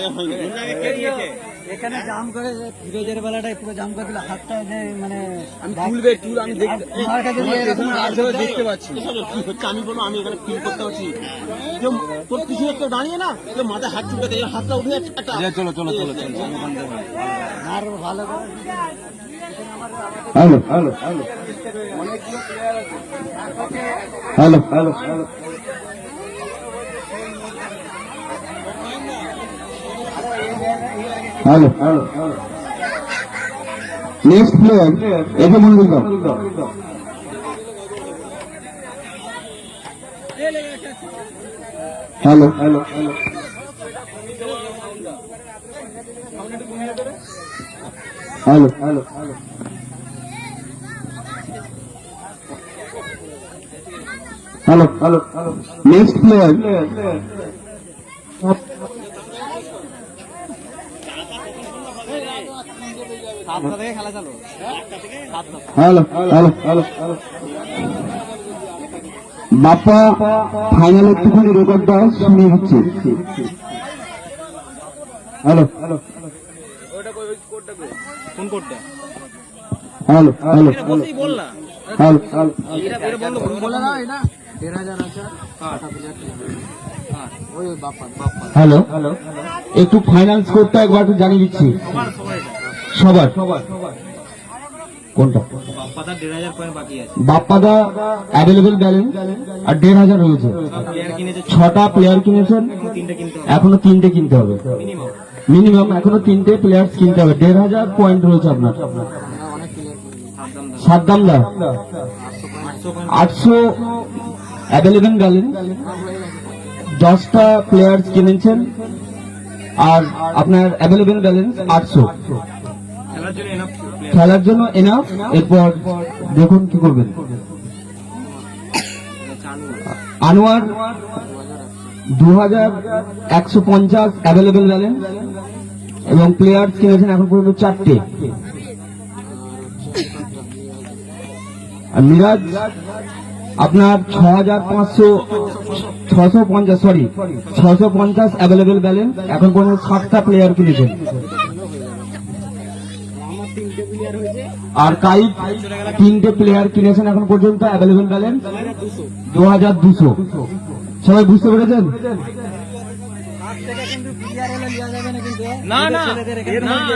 এখানে জাম করে ফিরোজের বেলাটাই পুরো জাম করে দিলে হাতটা মানে আমি দেখতে পাচ্ছি কি হচ্ছে। আমি বলবো আমি এখানে ফিল করতে পারছি যে তোর কিছু একটা দাঁড়িয়ে না, যে মাথায় হাত চুপে দেয়, হাতটা উঠে যাচ্ছে একটা। চলো চলো চলো চলো আর ভালো করে hello hello hello hello hello hello next player একে মন্দির hello hello hello hello hello hello next player সাতটা থেকে খেলা চালু। Hello hello hello Bappa final একটুখানি রেকর্ডটা শুনে দিচ্ছে। হ্যালো হ্যালো কোন কোডটা? হ্যালো হ্যালো বলতেই বল না, হ্যালো হ্যালো এটা বন্ধ করুন। বলে না এটা 1,000 আছে। ওই বাপ্পা হ্যালো একটু ফাইনাল স্কোরটা একবার একটু জানিয়ে দিচ্ছি সবার। কোনটা? বাপ্পাটা 1,500 পয়েন্ট বাকি আছে। বাপ্পাদা অ্যাভেলেবেল ব্যালেন্স আর 1,500 রয়েছে। প্লেয়ার কিনেছে 6টা প্লেয়ার কিনেছেন, 3টে কিনতে হবে এখনো 3টে কিনতে হবে মিনিমাম। মিনিমাম, এখনো 3টে প্লেয়ার কিনতে হবে। 1,500 পয়েন্ট রয়েছে আপনার। সাদ্দামদা 800 অ্যাভেলেবেল ব্যালেন্স, 10টা প্লেয়ার্স কিনেছেন আর আপনার অ্যাভেলেবেল ব্যালেন্স 800 খেলার জন্য এনাফ। এরপর দেখুন কি করবেন। আনোয়ার 2150 অ্যাভেলেবেল ব্যালেন্স এবং প্লেয়ার্স কিনেছেন এখন পর্যন্ত 4টে। আর মিরাজ আপনার 650 অ্যাভেলেবেল ব্যালেন্স, এখন পর্যন্ত 7টা প্লেয়ার কিনেছেন। আর কাইট 3টে প্লেয়ার কিনেছেন এখন পর্যন্ত, অ্যাভেলেবেল ব্যালেন্স 2200। সবাই বুঝতে পেরেছেন? না না না, এর মধ্যে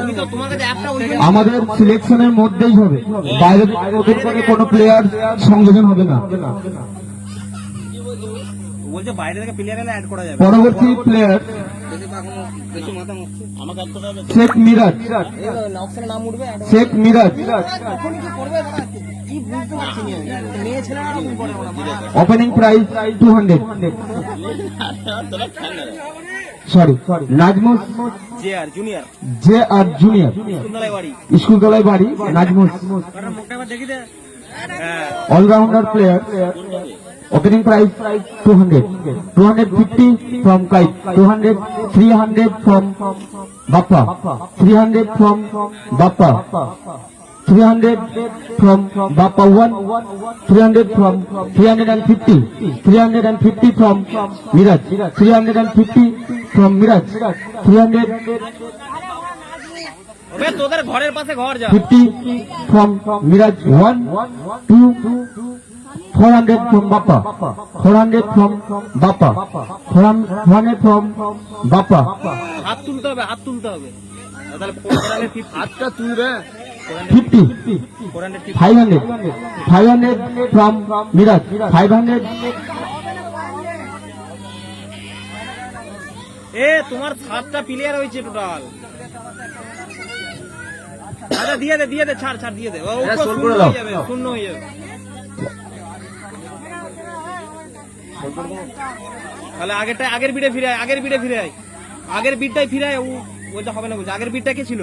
তুমি তো তোমার কাছে একটা ওই আমাদের সিলেকশনের মধ্যেই হবে, বাইরে ওদের করে কোনো প্লেয়ার সংযোজন হবে না। বলছে বাইরে থেকে প্লেয়ার এলে অ্যাড করা যাবে। পরবর্তী প্লেয়ার আমাকে এক কথা হবে শেখ মিরাজ। অপশনে নাম উঠবে শেখ মিরাজ এখন কি করবে দাদা? কি বুঝতে পারছি না, মেয়ে ছেলেরা এরকম করে ওরা। Opening price 200। তোরা খেল না sorry, Najmus J R junior J R junior, সুন্দরাই বাড়ি স্কুল তলায় বাড়ি। নাজমুস কারণ মুখটা একবার দেখি দে। হ্যাঁ allrounder player. Opening price 200, 250 from Kite, 300 from Bappa, 300 from Bappa, 300 from Bappa 1, 300 from 350 from Miraj, 350 from Miraj, 350 ওবে তোদের ঘরের পাশে ঘর যা। from Miraj 1, 2, 400 from Bappa, 400 from Bappa, 400 from Bappa, হাত তুলতে হবে, হাত তুলতে হবে। তাহলে 450 হাতটা তুলবে। 50, 450 500 from Miraj, 500 এ তোমার 7টা প্লেয়ার হয়েছে টোটাল। আচ্ছা দিয়ে দে ছাড় দিয়ে দে। ও শূন্য হয়ে যাবে, শূন্য হয়ে যাবে। তাহলে আগের বিটে ফিরে আয়, আগের বিটটাই ফিরে আয়। ওইটা হবে না বলছে। আগের বিটটা কে ছিল?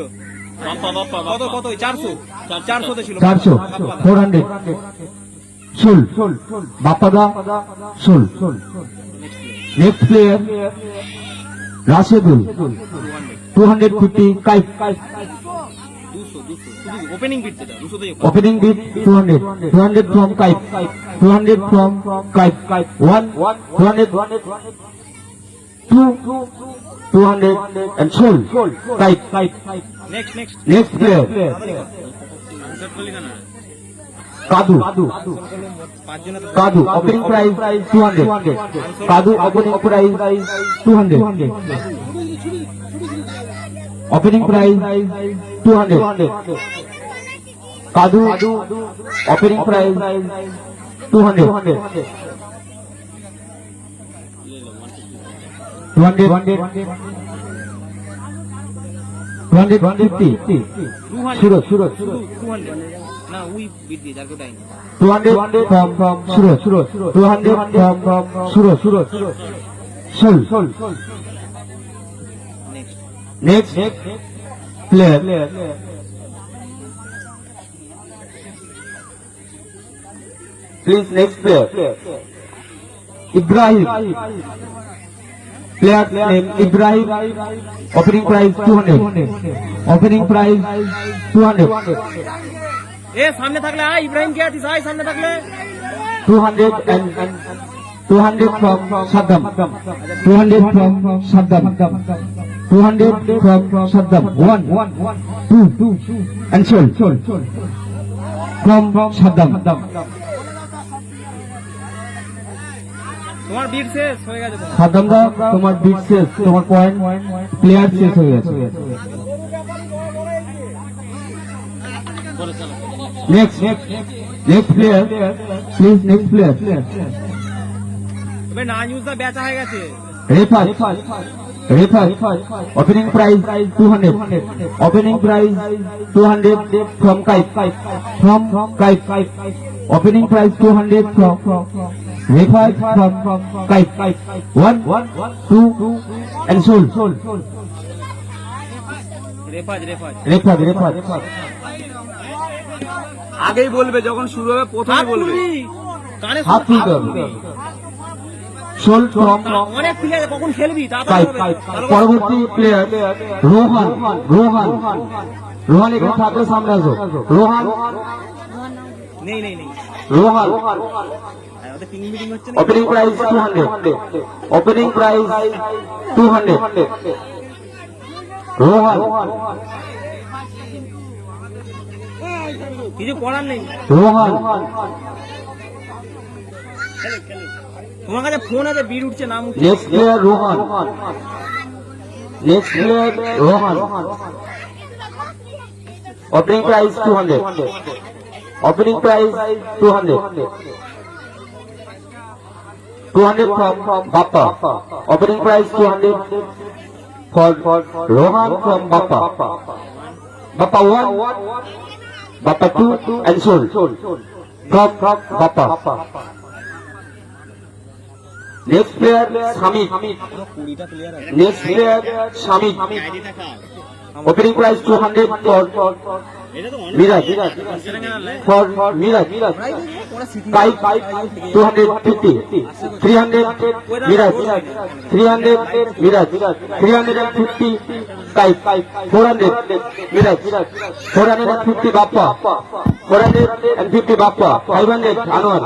বাপ্পা কত 400 400 ছিল। 400, 400 Sul, Bappa da Sul. Next player Rashidul, 250 Kite, 200 opening bit যেটা 200 দিয়ে opening bid 200 from Kite, 200 from Kite, 1, 200, 2, 200 and Sul, Kite. Next Next player Kadu, opening price 200, Kadu opening price 200, opening price 200, Kadu opening price 200, 250 Suraj, 200 না we bit দিয়ে যার কোটাই 200 from Suraj, 200 from Suraj, Sul. Next player please, next player Ibrahim, player name Ibrahim, opening price 200, opening price 200, এ সামনে থাকলে আয় ইব্রাহিম কে আছিস আয় সামনে থাকলে 200 and 200 from Saddam, 200 from Saddam, 200 from Saddam, 1, 2 and Sul from Saddam. তোমার বিট শেষ হয়ে গেছে তোমার। সাদ্দাম দা তোমার বিট শেষ, তোমার পয়েন্ট প্লেয়ার শেষ হয়ে গেছে। Next player please, next player তবে না নিউজটা বেচা হয়ে গেছে। Refat, Refer. Opening price 200. Opening price 200 from kite. From kite. Opening price 200 from refer from kite. 1, 2 and sold. রেফাজ Refer. আগেই বলবে যখন শুরু হবে প্রথমে বলবে কানে হাত তুলতে হবে। Sold from অনেক প্লেয়ার কখন খেলবি তাড়াতাড়ি kite. হবে পরবর্তী প্লেয়ার রোহান এখানে থাকলে সামনে আসো। রোহান নেই ওদের টিম মিটিং হচ্ছে না opening price 200. Opening price 200. Rohan কিছু করার নেই রোহান তোমার কাছে ফোন আছে বিল উঠছে নাম উঠছে next player Rohan opening price 200. Opening price 200. 200 from Bappa. Opening price 200 for Rohan from Bappa. Bappa 1, Bappa 2 and sold from Bappa. Next player Samit. Next player Samit. Opening price 200 for Miraj. For Miraj. Kite 250. 300 Miraj. 300 Miraj. 350 Kite. 400 Miraj. 450 Bappa. 450 Bappa. 500 Anwar.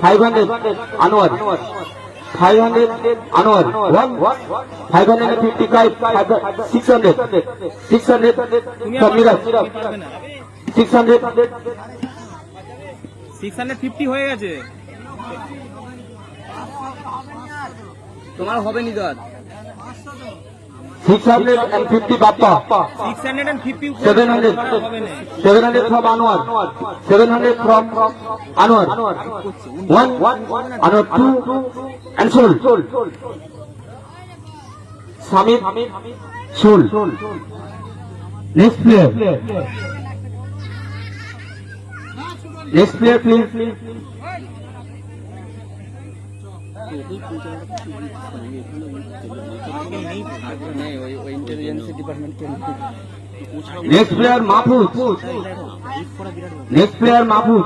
500 Anwar. 500 Anwar. 550 Kite. 600 from Miraj. 600 650 হয়ে গেছে তোমার হবে নি তো আর 650 Bappa. 650 700 হবে না 700 from Anwar. 700 from Anwar. 1, Anwar 2 and sold. Samit sold. Next player. Next player please. ইন্টেলিজেন্সি department Next player Mahfuz. Next player Mahfuz.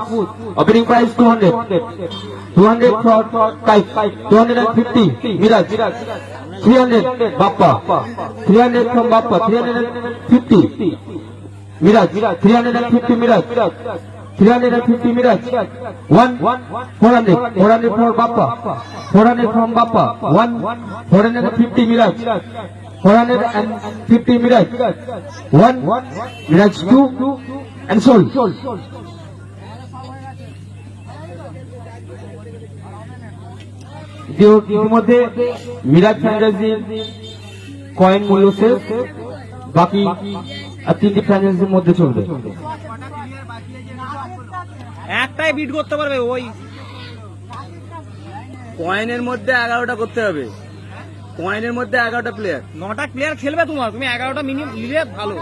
Opening price 200. 200 for kite. 250 Miraj. 300 Bappa. 300 from Bappa. 350 Miraj. 350 Miraj. 350 Miraj. 1, 400. 400 for Bappa. 400 from Bappa. 1, 450 Miraj. 450 Miraj. 1, Miraj 2 and sold. ইতিমধ্যে Miraj ফ্র্যাঞ্চাইজির coin মূল্য শেষ, বাকি আর 3টি ফ্র্যাঞ্চাইজির মধ্যে চলবে। একটাই bit করতে পারবে ওই কয়েনের মধ্যে 11টা করতে হবে, কয়েনের মধ্যে 11টা প্লেয়ার। 9টা প্লেয়ার খেলবে তোমার, তুমি 11টা মিনিমাম নিলে ভালো।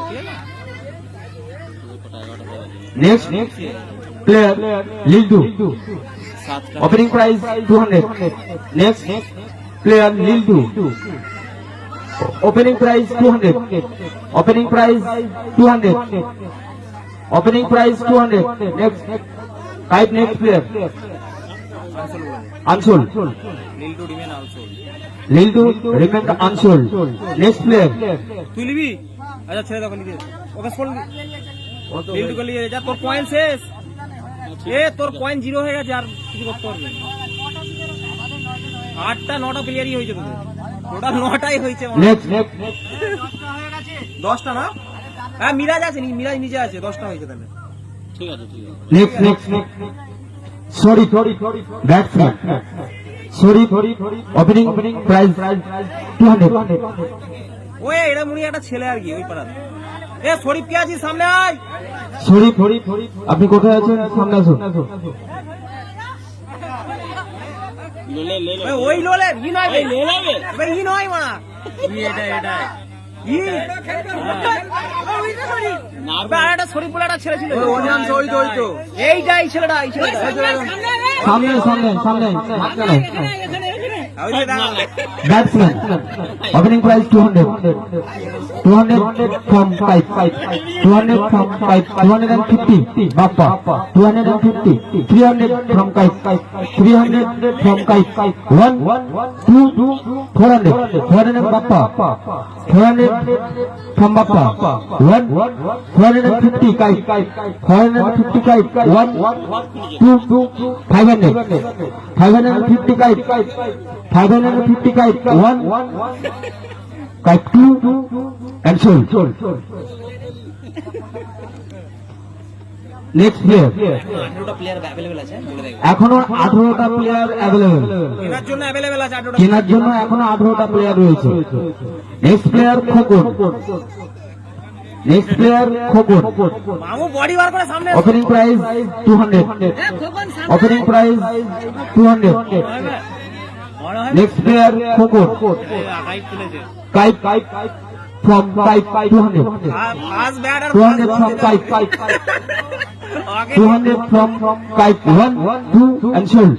নেক্সট প্লেয়ার লিলদু। Opening price 200. Next player Lildu. Opening price 200. Opening price 200. Opening price 200. Next next player unsold. Lildu remain unsold. Next player তুই নিবি? আচ্ছা ছেড়ে দাও, নিবি ওকে ফোন লিল্ডু কে নিয়ে যা, তোর পয়েন্ট শেষ। তোর পয়েন্ট 0 হয়ে গেছে, আর কিছু করতে পারবি না। 8টা 9টা প্লেয়ারই হয়েছে তোদের, টোটাল 9টাই হয়েছে। next 10টা না? হ্যাঁ মিরাজ আছে, মিরাজ নিচে আছে, 10টা হয়েছে তাহলে। ঠিক আছে next sorry batsman sorry opening price 200. ওই এটা মুড়ি একটা ছেলে আর কি ওই পাড়ার। শরীফ কে আছিস? সামনে আয়। শরীফ আপনি কোথায় আছেন? সামনে আসুন। লে লে লে ওই লোলে ই নয়, লে লে ই নয় মানা। একটা শরীফ বলে একটা ছেলে ছিল ওই অনিয়ন ওই তো এইটা এই ছেলেটা সামনে সামনে সামনে মাঝখানে ওই যে দাঁড়া। Batsman opening price 200 from Kite 200 from Kite 250 Bappa 250 300 from Kite 300 from Kite 1 2 400 Bappa 400 from Bappa 1 450 Kite 450 Kite 1 2 500 550 Kite 550 Kite 1 Kite 2 and sold. Next player. এখনো 18টা প্লেয়ার অ্যাভেলেবল। কেনার জন্য অ্যাভেলেবেল আছে 18টা কেনার জন্য এখনো 18টা প্লেয়ার রয়েছে। Next player Khokon. Next player Khokon. মামু body বার করে সামনে opening price 200 opening price 200 next player Khokon আগাই তুলেছে কাইপ from Kite 200 first batter 200 from Kite 200 from Kite 1 2 and sold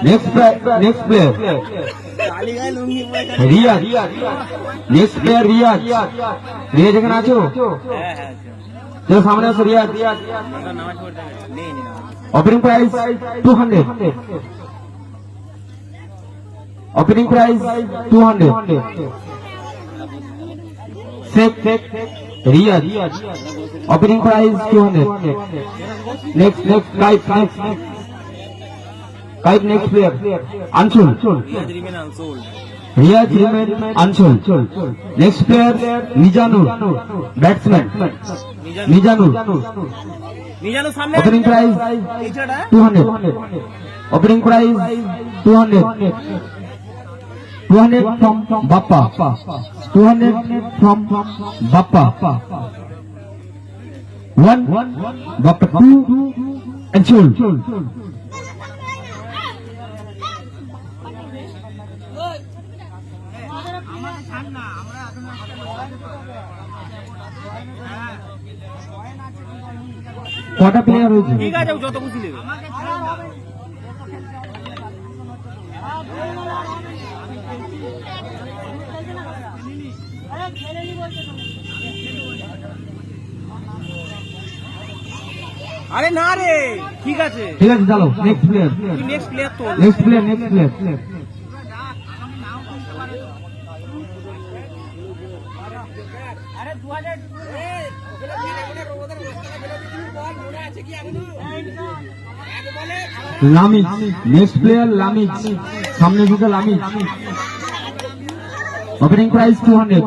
next player Riaz next player Riaz এখানে আছো চলো সামনে আসো Riaz opening price 200 opening price 200 Sek Riyad opening price 200 next Kite next player Anshul Riyad remain Anshul next player Nijanur batsman Nijanur নিজানো সামনে opening price এই ছেলেটা 200 opening price 200 from Bappa 200 from Bappa 1 Bappa 2 and sold কটা player রয়েছে ঠিক আছে ও যত খুশি নেবে আরে না রে ঠিক আছে ঠিক আছে চলো নেক্সট প্লেয়ার তুই নেক্সট প্লেয়ার তো নেক্সট প্লেয়ার লামিজ নেক্সট প্লেয়ার লামিজ সামনে ঢুকে লামিজ opening price 200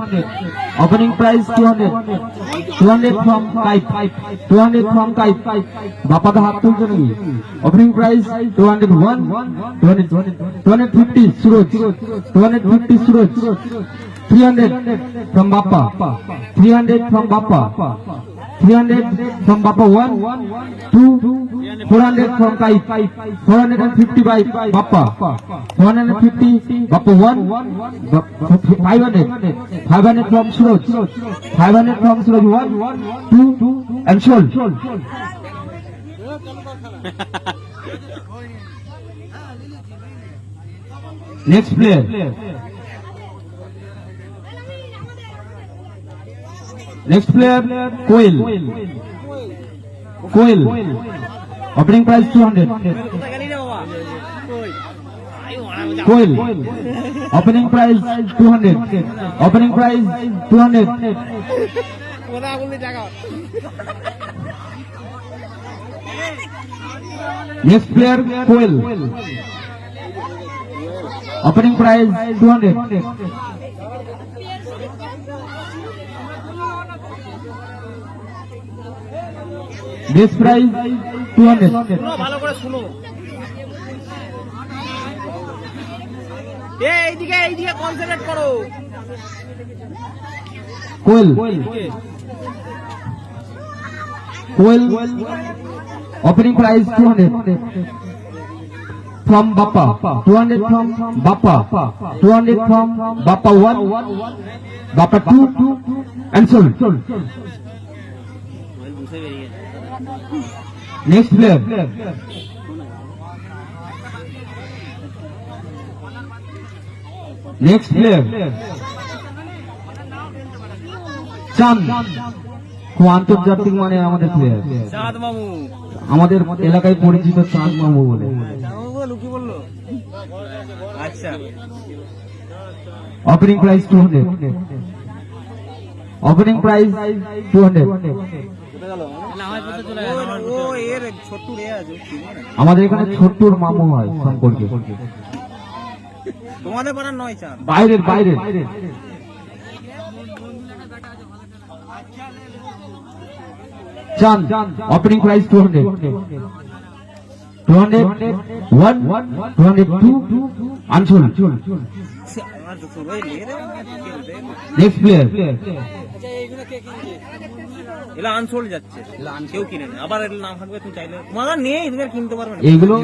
opening price 200 from Kite 200 from Kite বাপা তো হাত তুলছে নাকি opening price 201 250 Suraj 250 Suraj 300 from Bappa 300 from Bappa 300 from Bappa 1 2 400 from Kite 450 by Bappa 450 Bappa 1 500 from Suraj 500 from Suraj 1 2 and sold next player Koil opening price 200 Koil opening price 200 opening price 200 next player Koil opening price 200 this price 200 ভালো করে শুনো এইদিকে concentrate করো Koil opening price 200 from Bappa, 200 from Bappa, 200 from Bappa 1, Bappa 2, and sold. বুঝে বেরিয়ে গেছে। Next player. Next player. চাঁদ, খুব আন্তর্জাতিক মানে আমাদের প্লেয়ার, চাঁদ মামু আমাদের এলাকায় পরিচিত চাঁদ মামু বলে। লুকি বললো আচ্ছা ওপেনিং প্রাইস 200, ওপেনিং প্রাইস 200। ও এর ছোট্ট রে আছে আমাদের এখানে ছোট্টুর মামু হয় সম্পর্কে, তোমাদের পাড়ার নয় চাঁদ বাইরের বাইরের। চাঁদ, opening price 200, 201, 202, Anshul. Next player. এগুলো আনসোল্ড যাচ্ছে, কেউ কিনে নেই। আবার এর নাম থাকবে, তুমি চাইলে তোমার নেই, তুমি আর কিনতে পারবে না। এইগুলো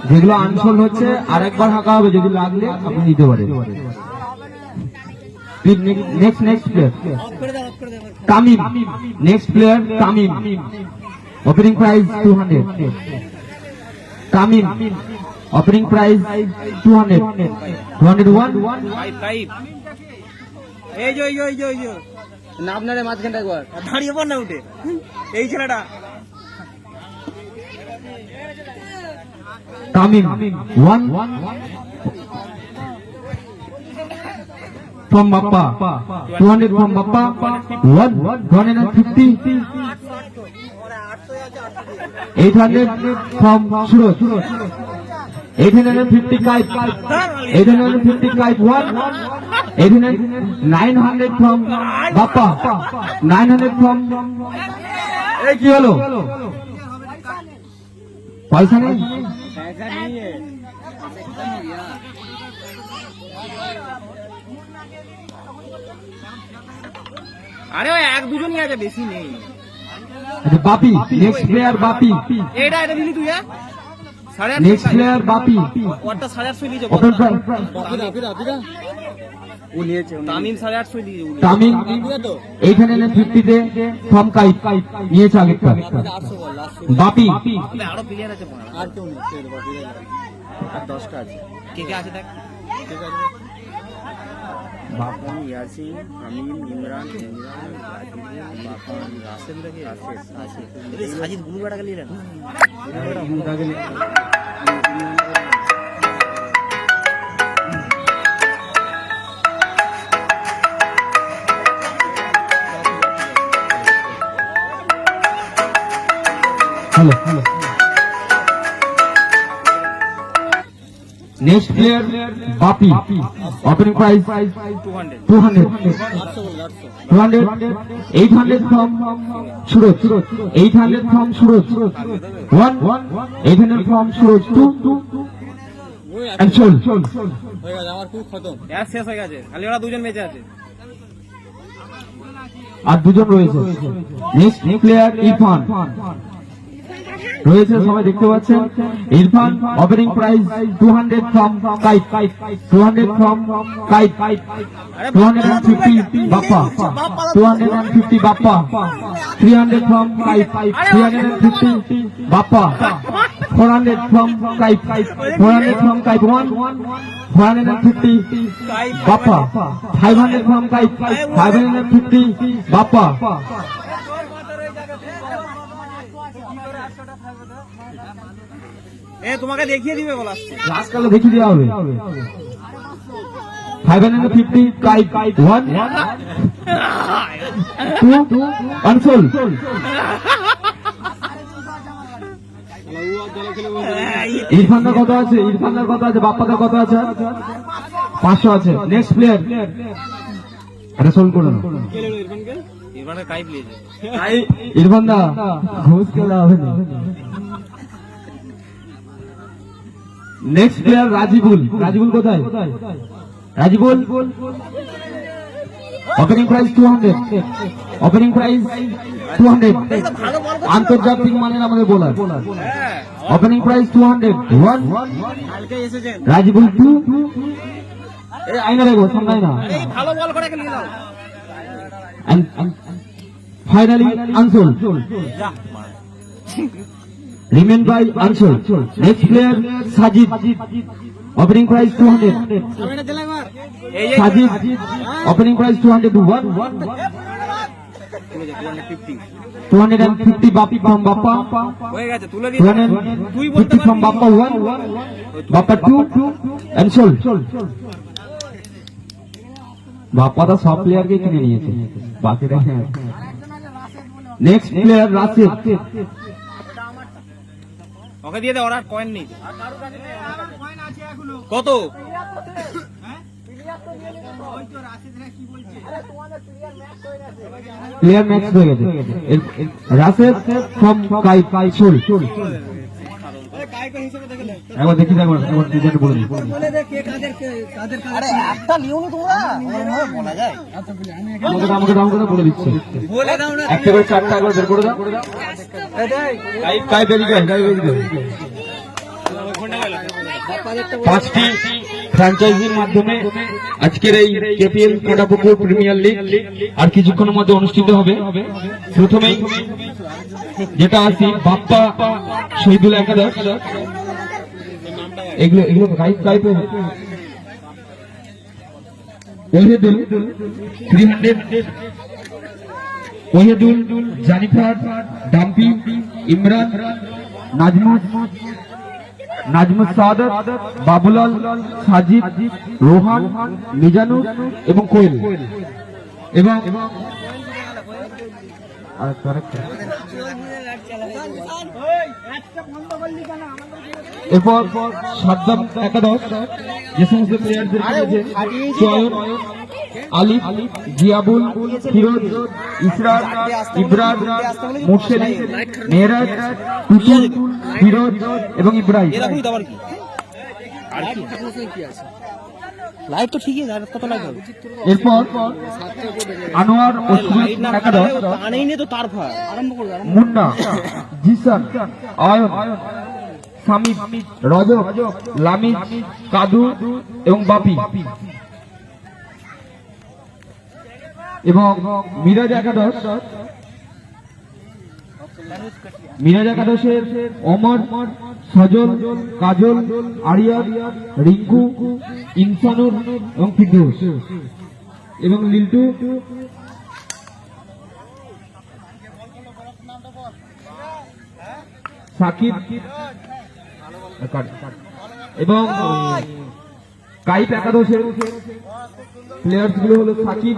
যেগুলো আনসোল্ড হচ্ছে আর একবার হাঁকা হবে, যদি লাগলে আপনি নিতে পারেন। Next player Tamim. Next player Tamim, opening price 200, Tamim, opening price 200, 201, five এই যে না আপনারে মাঝখানটা একবার দাঁড়িয়ে পড় না উঠে, এই ছেলেটা Tamim 1 from Bappa, 200 from Bappa 1, 150, 800 from Suraj, 850 kite, 850 kite 1, 800, 900 from Bappa, 900 from এই কি হলো পয়সা নেই। আরে ওই এক দুজনই আছে, বেশি নেই। বাপি, নেক্সট প্লেয়ার বাপি, এটা দিলি তুই, সাড়ে নেক্সট প্লেয়ার বাপি, ওরটা 850 দিয়েছে। ওপেন প্রাইস ও নিয়েছে তামিম 850 দিয়েছে। তামিম 850 তে ফর্ম কাইট নিয়েছে আগেরটা। বাপি আরো প্লেয়ার আছে, আর কেউ নেই, আর 10টা আছে। কে কে আছে দেখ। বাপন, ইয়াসিন, আমিন, ইমরান, বাপন, রাসেল দেখি আছে। সাজিদ গুরু বেড়া গেলি রে। Hello hello. Next player Bapi, opening price 200, 200, 800 from Suraj, 800 from Suraj 1, 800 from Suraj 2, and sold. হয়ে গেছে আমার খুব খতম। এক শেষ হয়ে গেছে, খালি ওরা দুজন বেঁচে আছে। আর দুজন রয়েছে। নেক্সট প্লেয়ার ইরফান রয়েছে, সবাই দেখতে পাচ্ছেন। Irfan, opening price 200 from kite, 200 from kite, 250 Bappa, 250 Bappa, 300 from kite, 350 Bappa, 400 from kite, 400 from kite 1, 450 Bappa, 500 from kite, 550 Bappa. তোমাকে দেখিয়ে দিবে বলা আসছে, লাস্টকালে দেখিয়ে দেওয়া হবে। 550 কাইট 1, 2, আনসোল্ড। ইরফানদার কত আছে? ইরফানদার কত আছে? বাপ্পাদার কত আছে? 500 আছে। নেক্সট প্লেয়ার, এটা সোল্ড করে নাও। ইরফানের কাইপ লিয়েছে। ইরফানদা ঘুষ খেলা হবে না। নেক্সট প্লেয়ার রাজিবুল, রাজিবুল কোথায়? Rajibul, opening price 200, opening price 200 আন্তর্জাতিক মানের আমাদের বোলার। হ্যাঁ ওপেনিং প্রাইস 200 1 কালকে এসেছেন রাজবুল 2 এই আইনা দেখো সামনে না। এই ভালো বল করে নিয়ে দাও and finally Anshul remain by Anshul. Next player Sajid, opening price 200 এই যে Sajid, opening price 200 to 1 250 Bappa from Bappa, হয়ে গেছে তুলে দিয়ে দাও। তুই বলতে 250 from Bappa 1 Bappa 2 Anshul Bappa তো সব প্লেয়ারকে কিনে নিয়েছে বাকিরা। নেক্সট প্লেয়ার রাশিদ, ওকে দিয়ে দে, ওরা কয়েন নেই কত প্লেয়ার ম্যাচ হয়ে গেছে। রাশিদ ফ্রম কাইসুল, একবার দেখি একবার দুজন বলে দিই। আমাকে দাম করে বলে দিচ্ছে, একটা করে চারটা একবার বের করে দাও। কাই বেরি গাই গাই বেরি গাই। 5টি ফ্র্যাঞ্চাইজির মাধ্যমে আজকের এই কেপিএল কাটাপুকুর প্রিমিয়ার লিগ আর কিছুক্ষণের মধ্যে অনুষ্ঠিত হবে। প্রথমেই যেটা আছে বাপ্পা শহীদুল একাদশ, এগুলো এগুলো গাইপে ওহিদুল 300 ওহিদুল জানিফার ডাম্পি ইমরান নাজমুস সাদাত বাবুলাল সাজিদ রোহান মিজানুর এবং কোয়েল এবং এরপর সাদ্দাম একাদশ যে সমস্ত প্লেয়ারদের সোয়েব আলিফ জিয়াবুল ফিরোজ ইসরার ইব্রার মুর্শেদি মেহরাজ টুটুল ফিরোজ এবং ইব্রাহিম। লাইভ তো ঠিকই আছে, কত লাইভ হবে? এরপর আনোয়ার ওসমান একাদশ আনেই নে তো তার ভাই আরম্ভ করবে মুন্না জিসান আয়ন সামিদ রজব লামিদ কাদু এবং বাপি এবং মিরাজ একাদশের ওমর সজল কাজল আরিয়ান রিঙ্কু ইনসানুর এবং ফিরদৌস এবং লিল্টু সাকিব এবং কাইপ একাদশের প্লেয়ার্স গুলো হলো সাকিব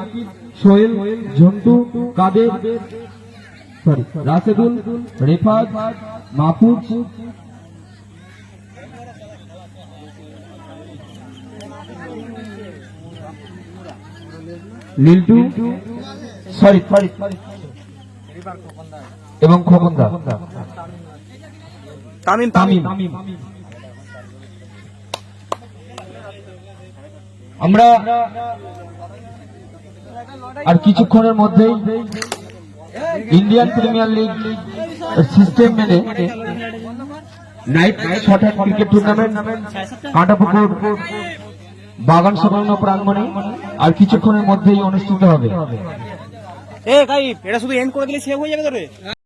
সোহেল ঝন্টু কাদের রাশেদুল রেফাত মাহফুজ লিল্টু এবং খোকনদা তামিম তামিম। আমরা আর কিছুক্ষণের মধ্যেই ইন্ডিয়ান প্রিমিয়ার লিগ সিস্টেম মেনে night short hand cricket tournament Kantapukur বাগান সংলগ্ন প্রাঙ্গণে আর কিছুক্ষণের মধ্যেই অনুষ্ঠিত হবে। এ গাইব এটা শুধু এন্ড করে দিলে সেভ হয়ে যাবে তোরে।